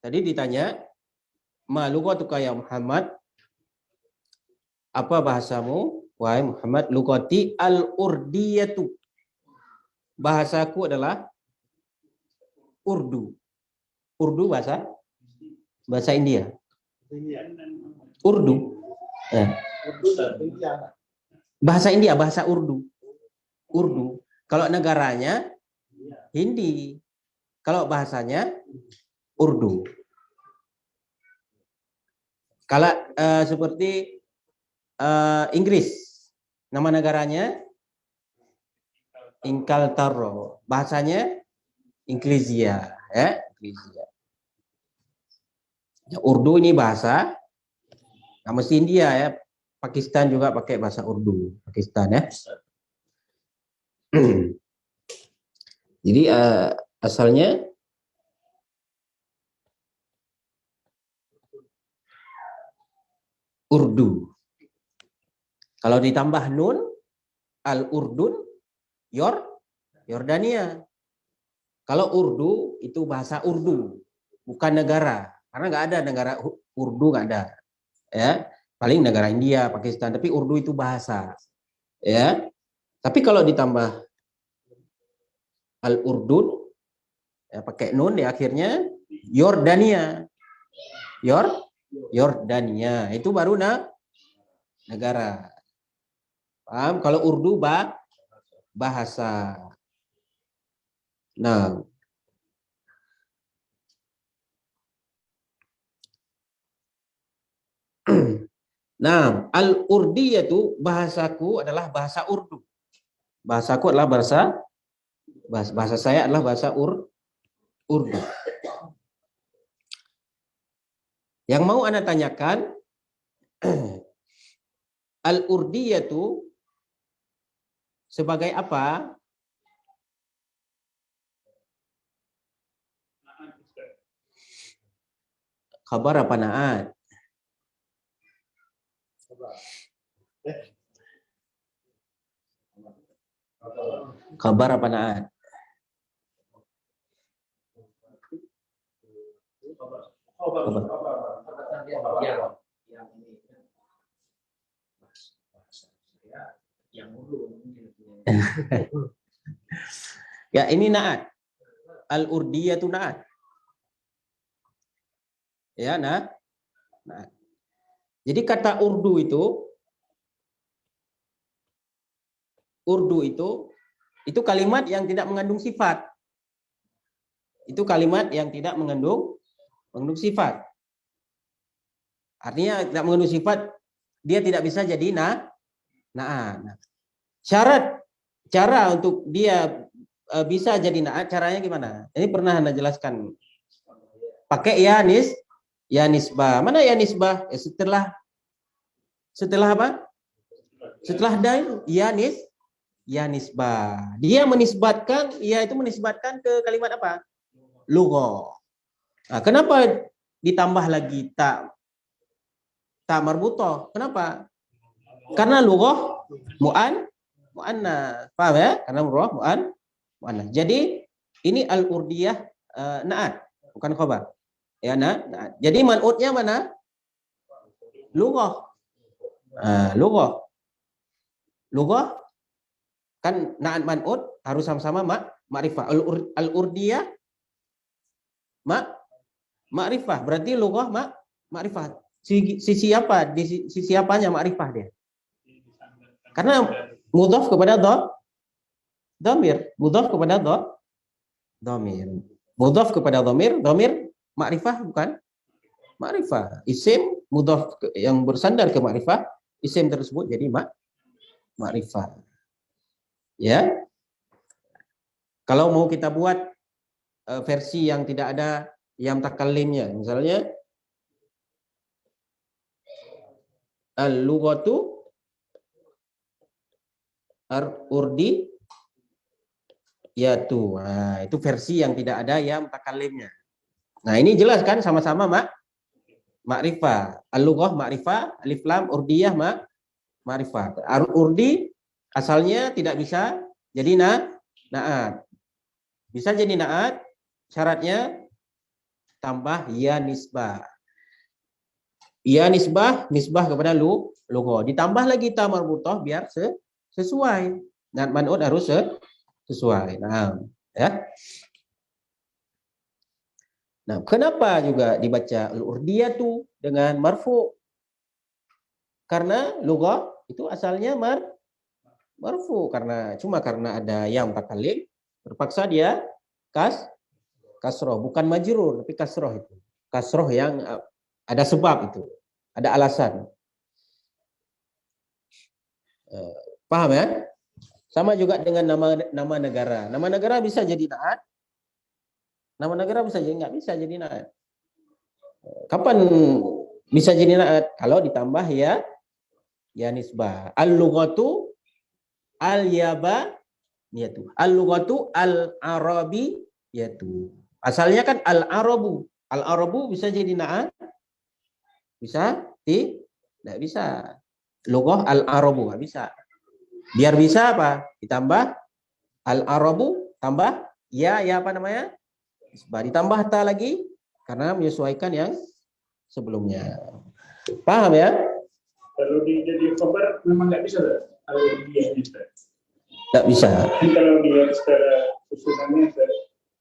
Tadi ditanya, ma lughatuka ya Muhammad? Apa bahasamu? Wahai Muhammad, lughati al-urdiyatu. Bahasaku adalah Urdu. Urdu bahasa India. Urdu. Bahasa India, bahasa Urdu. Urdu. Kalau negaranya Hindi. Kalau bahasanya Urdu. Kalau seperti Inggris, nama negaranya Inkaltaro. Bahasanya Inggrisia, ya, Inggrisia. Urdu ini bahasa, nama India ya. Pakistan juga pakai bahasa Urdu, Pakistan ya. Jadi asalnya Urdu. Kalau ditambah nun, al-Urdun, Yordania. Kalau Urdu itu bahasa Urdu, bukan negara. Karena nggak ada negara Urdu, nggak ada. Ya, paling negara India, Pakistan. Tapi Urdu itu bahasa. Ya, tapi kalau ditambah al-Urdun, ya, pakai nun di akhirnya, Yordania. Yordania itu baru negara. Paham? Kalau Urdu bahasa. Nah, al-Urdiyatu, bahasaku adalah bahasa Urdu. Bahasaku adalah bahasa saya adalah bahasa Urdu. Yang mau Anda tanyakan, al-Urdiyatu sebagai apa? Kabar apa naat? Kabar apa naat? Ya, ini naat. Al-Urdiyatu naat. Ya, naat. Jadi kata Urdu itu kalimat yang tidak mengandung sifat. Itu kalimat yang tidak mengandung sifat. Artinya tidak mengandung sifat, dia tidak bisa jadi naat. Cara untuk dia bisa jadi naat, caranya gimana? Ini pernah Anda jelaskan. Pakai ya nisbah. Mana ya nisbah? Setelah apa? Setelah dal ya nisbah. Dia menisbatkan ke kalimat apa? Lughah. Nah, kenapa ditambah lagi tak marbuthah? Kenapa? Karena lughah mu'annas. Paham ya? Karena lughah mu'annas. Jadi ini al-urdiyah naat, bukan khabar. Ya, naat. Jadi man'utnya mana? Lughah. Lughah kan naat man'ut harus sama-sama ma'rifah. Al-urdiyah ma'rifah, berarti lughah ma'rifah. Sisi apa? Di sisi apanya makrifah dia? Karena mudhaf kepada dhamir, mudhaf kepada dhamir. Mudhaf kepada dhamir makrifah bukan? Makrifah. Isim mudhaf yang bersandar ke makrifah, isim tersebut jadi makrifah. Ya. Kalau mau kita buat versi yang tidak ada yang takallimnya, misalnya al-lughatu urdi yatu. Nah, itu versi yang tidak ada yang takallimnya. Nah, ini jelas kan sama-sama makrifah. Al-lughah makrifah, alif lam urdiyah makrifah. Urdi asalnya tidak bisa jadi naat. Bisa jadi naat, syaratnya tambah ya nisbah. Ya nisbah kepada lughah. Ditambah lagi ta marbutah biar sesuai. Dan man'ut harus sesuai. Nah, ya. Nah, kenapa juga dibaca al-urdiyatu dengan marfu? Karena lughah itu asalnya marfu, karena ada yang takallim terpaksa dia kasroh, bukan majrur tapi kasroh itu. Kasroh yang ada sebab itu, ada alasan. Paham ya? Sama juga dengan nama negara. Nama negara bisa jadi naat. Nama negara bisa jadi nggak bisa jadi naat. Kapan bisa jadi naat? Kalau ditambah ya nisbah. Al-lughatu al-yabaniyatu. Al-lughatu al-arabiyatu. Asalnya kan al-arabu. Al-arabu bisa jadi naat? Bisa? Tidak bisa. Lughah al-arabu nggak bisa. Biar bisa apa? Ditambah al-arabu tambah ya apa namanya? Ditambah ta lagi karena menyesuaikan yang sebelumnya. Paham ya? Kalau jadi khabar memang nggak bisa, kalau dia bisa. Nggak bisa. Jadi kalau dia secara susunannya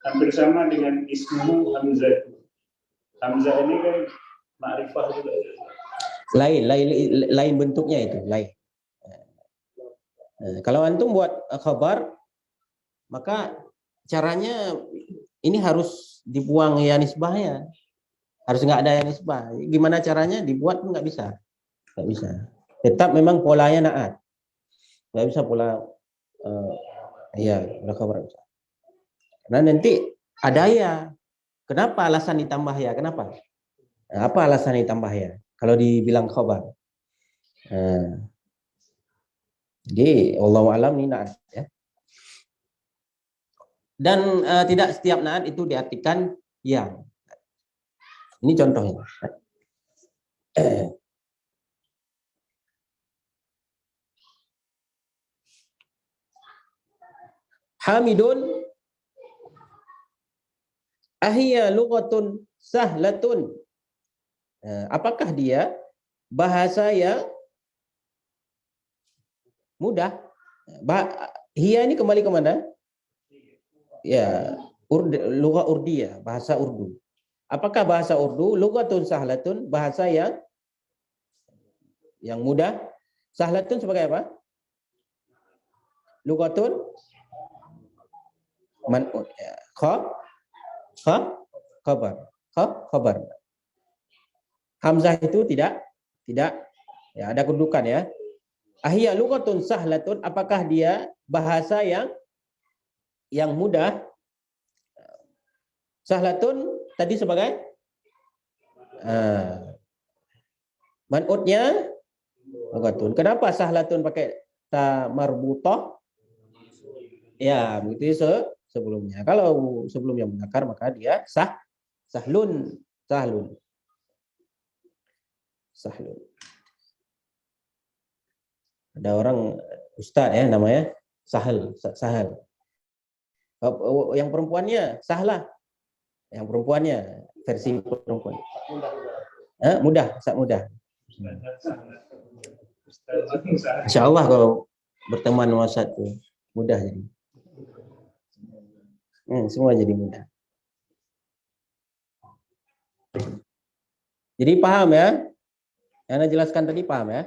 hampir sama dengan ismu Hamzah. Hamzah ini kan ma'rifah juga. Lain bentuknya itu, lain. Kalau antum buat khabar, maka caranya ini harus dibuang ya nisbahnya. Harus nggak ada ya nisbah. Gimana caranya? Dibuat pun nggak bisa. Nggak bisa. Tetap memang polanya naat. Nggak bisa pola khabar. Karena nanti ada ya. Kenapa alasan ditambah ya? Kenapa? Apa alasan ditambah ya? Kalau dibilang khabar. Jadi wallahu alam ini naat ya. Dan tidak setiap naat itu diartikan yang. Ini contohnya. Hamidun ahiyya lughatun sahlatun. Apakah dia bahasa yang mudah? Hiya ini kembali ke mana? Ya, lugha urdiyah, bahasa Urdu. Apakah bahasa Urdu lughatun sahlatun, bahasa yang mudah? Sahlatun sebagai apa? Lughatun man'ut. Khabar. Hamzah itu tidak ya, ada kedudukan ya. Ahya lughatun sahlatun, apakah dia bahasa yang mudah? Sahlatun tadi sebagai man'utnya lughatun. Kenapa sahlatun pakai ta marbutah? Ya, begitu sebelumnya. Kalau sebelumnya munakar maka dia sahlun. Ada orang ustaz ya namanya Sahal. Yang perempuannya Sahlah. Yang perempuannya versi perempuan. Mudah. Insyaallah kalau berteman sama satu mudah jadi. Semua jadi mudah. Jadi paham ya? Anda jelaskan tadi paham ya?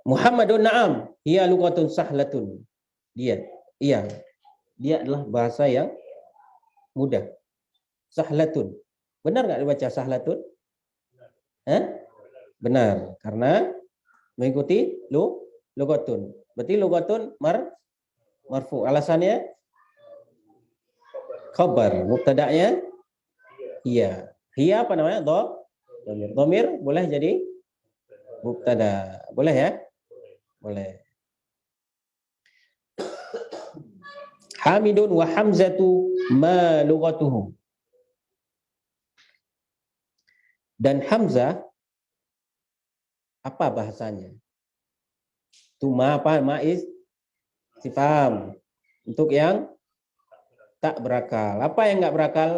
Muhammadun na'am, hiya lughatun sahlatun. Iya. Dia adalah bahasa yang mudah. Sahlatun. Benar nggak dibaca sahlatun? Benar, karena mengikuti lughatun. Berarti lughatun marfu. Alasannya khabar. Mubtada'nya iya. Hiya apa namanya? Dhamir. Dhamir boleh jadi mubtada. Boleh ya? Boleh. Hamidun wa Hamzatu ma lughatuhu. Dan Hamzah apa bahasanya? Itu ma apa? Istifham. Untuk yang tak berakal. Apa yang enggak berakal?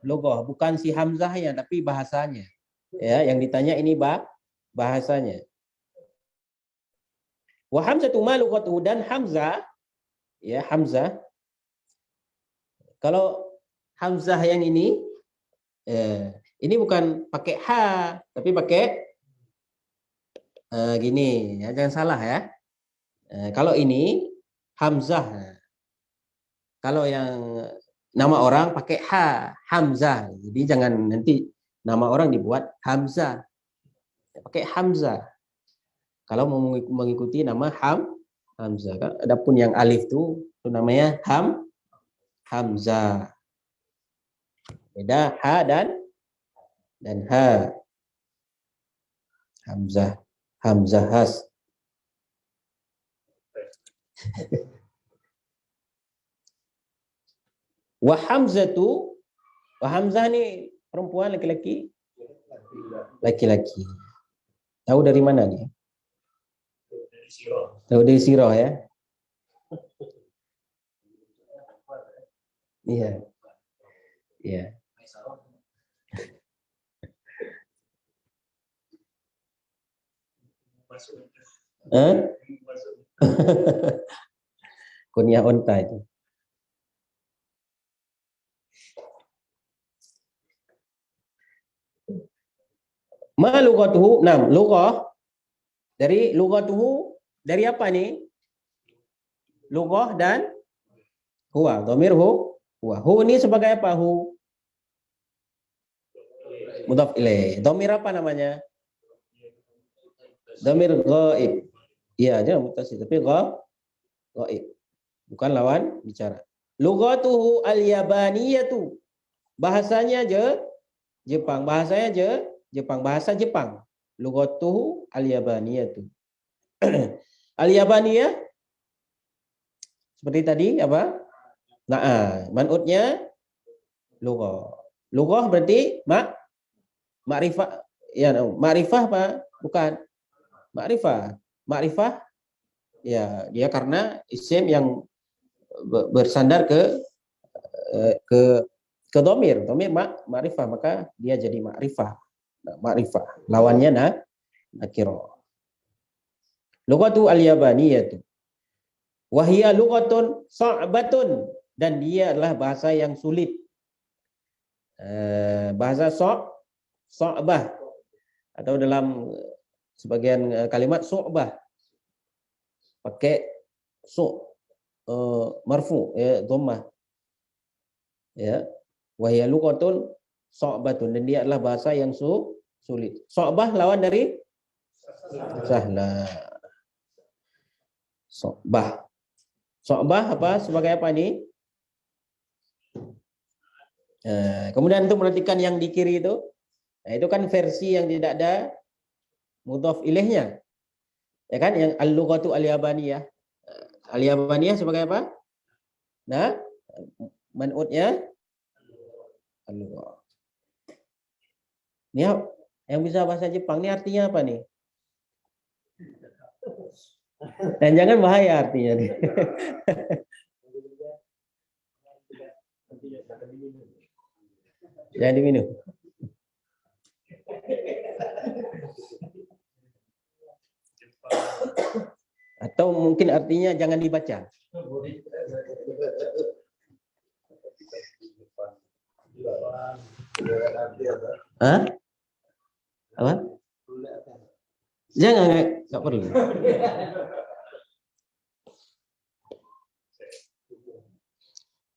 Lughah, bukan si Hamzahnya tapi bahasanya. Ya, yang ditanya ini bahasanya. Wa Hamzatu ma lughatuhu, dan Hamzah, ya Hamzah. Kalau Hamzah yang ini bukan pakai ha, tapi pakai gini, ya, jangan salah ya. Kalau ini Hamzah, kalau yang nama orang pakai ha, Hamzah. Jadi jangan nanti nama orang dibuat Hamzah, pakai Hamzah. Kalau mau mengikuti nama Hamzah, adapun yang alif itu namanya Hamzah. Beda ha dan ha. Hamzah has. Wa Hamzah ni perempuan, laki-laki? Laki-laki. Tahu dari mana nih? Tahu dari sirah ya? Iya. Iya. Kunyah onta itu. Ma lughatuhu, lughah. Dari lughatuhu, dari apa nih? Lughah dan huwa. Dhamir huwa. Hu ini sebagai apa? Hu mudhaf ilaih. Dhamir apa namanya? Dhamir ghaib. Iya, jangan mutasil, tapi ghaib. Bukan lawan bicara. Lughatuhu al-yabaniyatu. Bahasanya Jepang. Bahasanya Jepang. Bahasa Jepang. Lughatuhu al-yabaniyatu. Al-yabaniyah seperti tadi apa? Man'utnya lughah. Lughah berarti ma'rifah. Ya, ma'rifah apa? Bukan. Ma'rifah ya, dia karena isim yang bersandar ke dhamir ma'rifah, maka dia jadi ma'rifah. Lawannya nakirah. Lughatu al-yabaniyatu wa hiya lughatun sa'batun, dan dia adalah bahasa yang sulit. Bahasa sa'bah, atau dalam sebagian kalimat su'bah pakai marfu ya, dhammah ya. Wa hiya lughatun sa'batun, dan dia adalah bahasa yang sulit. Sa'bah lawan dari sahla. Sa'bah apa sebagai apa ini? Kemudian untuk perhatikan yang di kiri itu. Itu kan versi yang tidak ada mudhaf ilaihnya. Ya kan, yang al-lughatu al-yabaniyah. Al-yabaniyah sebagai apa? Nah, man'utnya al-lughah. Ini yang bisa bahasa Jepang ini artinya apa nih? Dan jangan bahaya artinya nih. Jangan diminum. Atau mungkin artinya jangan dibaca. Hah? Apa? Jangan, nggak perlu.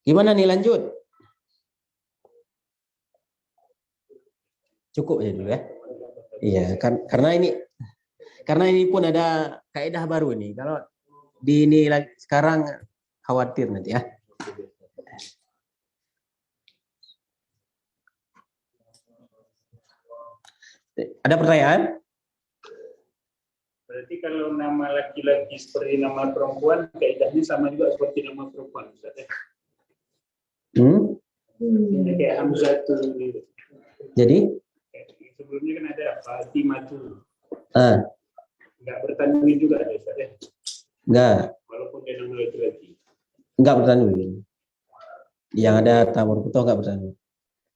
Gimana nih lanjut? Cukup ya dulu ya. Iya, kan karena ini pun ada kaidah baru nih. Kalau di ini sekarang khawatir nanti ya. Ada pertanyaan? Berarti kalau nama laki-laki seperti nama perempuan, kaidahnya sama juga seperti nama perempuan, Ustaz ya? Kayak Hamzah tuh gitu. Jadi? Sebelumnya kan ada Fatimah tuh. Ah. Nggak bertanwin juga ada, Ustaz ya? Enggak. Walaupun dia nama laki-laki. Enggak bertanwin. Yang ada tamur putoh enggak bertanwin.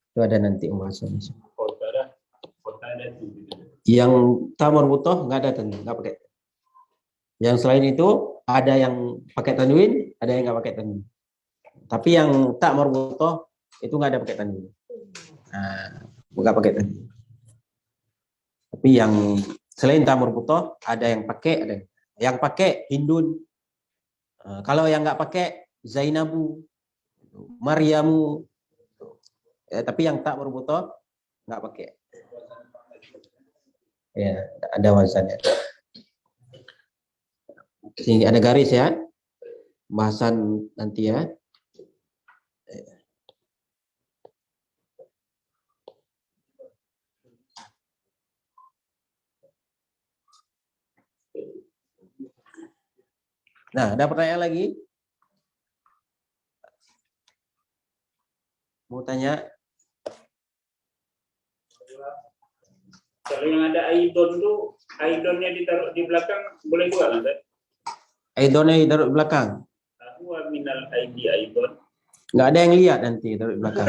Itu ada nanti pembahasannya. Kota ada tuh. Yang tamur putoh enggak ada tanwin, enggak pakai. Yang selain itu ada yang pakai tanwin, ada yang enggak pakai tanwin. Tapi yang tak marbutoh itu enggak ada pakai tanwin. Nah, enggak pakai tanwin. Tapi yang selain tak marbutoh ada yang pakai, ada yang pakai Hindun. Kalau yang enggak pakai Zainabu, Maryamu. Tapi yang tak marbutoh enggak pakai. Ya, ada wazannya. Sini ada garis ya. Bahasan nanti ya. Nah, ada pertanyaan lagi? Mau tanya? Kalau yang ada aidon tuh, aidonnya ditaruh di belakang, boleh juga kan? Aidonnya ditaruh di belakang. Huwa minal aidi aidon. Nggak ada yang lihat nanti taruh di belakang.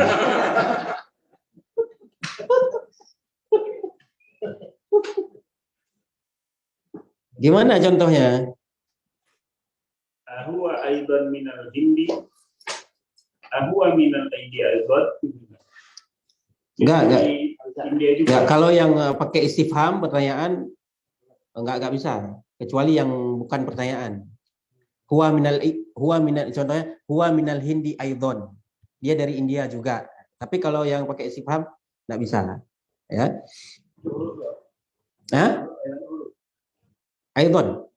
Gimana contohnya? Huwa aidon minal hindi. Huwa minal aidi aidon. Enggak. India juga. Enggak, kalau yang pakai istifham pertanyaan enggak bisa, kecuali yang bukan pertanyaan. Huwa minal contohnya huwa minal hindi aidon. Dia dari India juga. Tapi kalau yang pakai istifham enggak bisa. Ya. Hah? Aidon.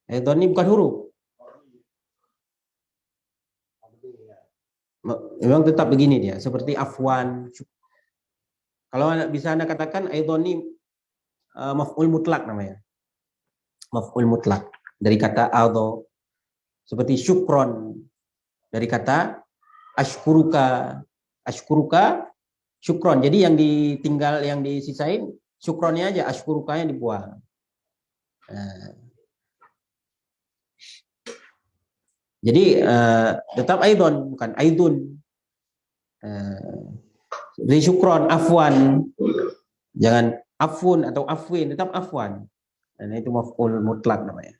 Aidon ini bukan huruf. Memang tetap begini dia, seperti afwan. Kalau bisa Anda katakan aidon ini maf'ul mutlak namanya. Maf'ul mutlak dari kata aldo. Seperti syukron dari kata ashkuruka. Ashkuruka syukron. Jadi yang ditinggal, yang disisain syukronnya aja, ashkurukanya dibuang. Jadi tetap aidon, bukan aidun. Seperti syukron, afwan. Jangan afun atau afwin, tetap afwan. Dan itu maf'ul mutlak namanya.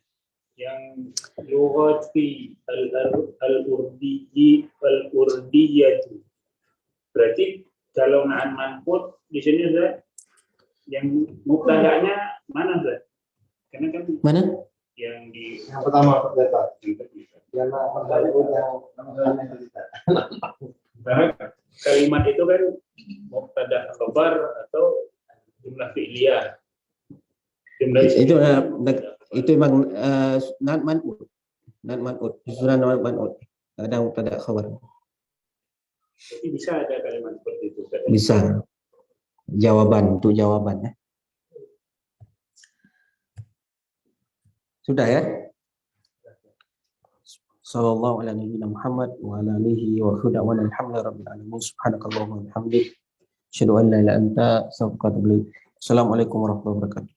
Yang lughati al-urdiyatu. Berarti kalau na'an manqut di sini Ustaz, yang mubtada'nya mana Ustaz? Karena kan mana? Yang pertama data. Karena kalimat itu kan mubtada khabar atau jumlah fi'liyah. Itu memang not man'ud. Not man'ud. Susunan not man'ud. Ada mubtada khabar. Jadi bisa ada kalimat seperti itu. Bisa. Jawaban, untuk jawaban ya. Sudah ya? Sallallahu ala nabiyyina Muhammad wa ala alihi wa sahbihi alhamdulillahi rabbil alamin. Subhanakallahumma wa bihamdik. Asyhadu an la ilaha illa anta astaghfiruka wa atubu ilaik. Assalamualaikum warahmatullahi wabarakatuh.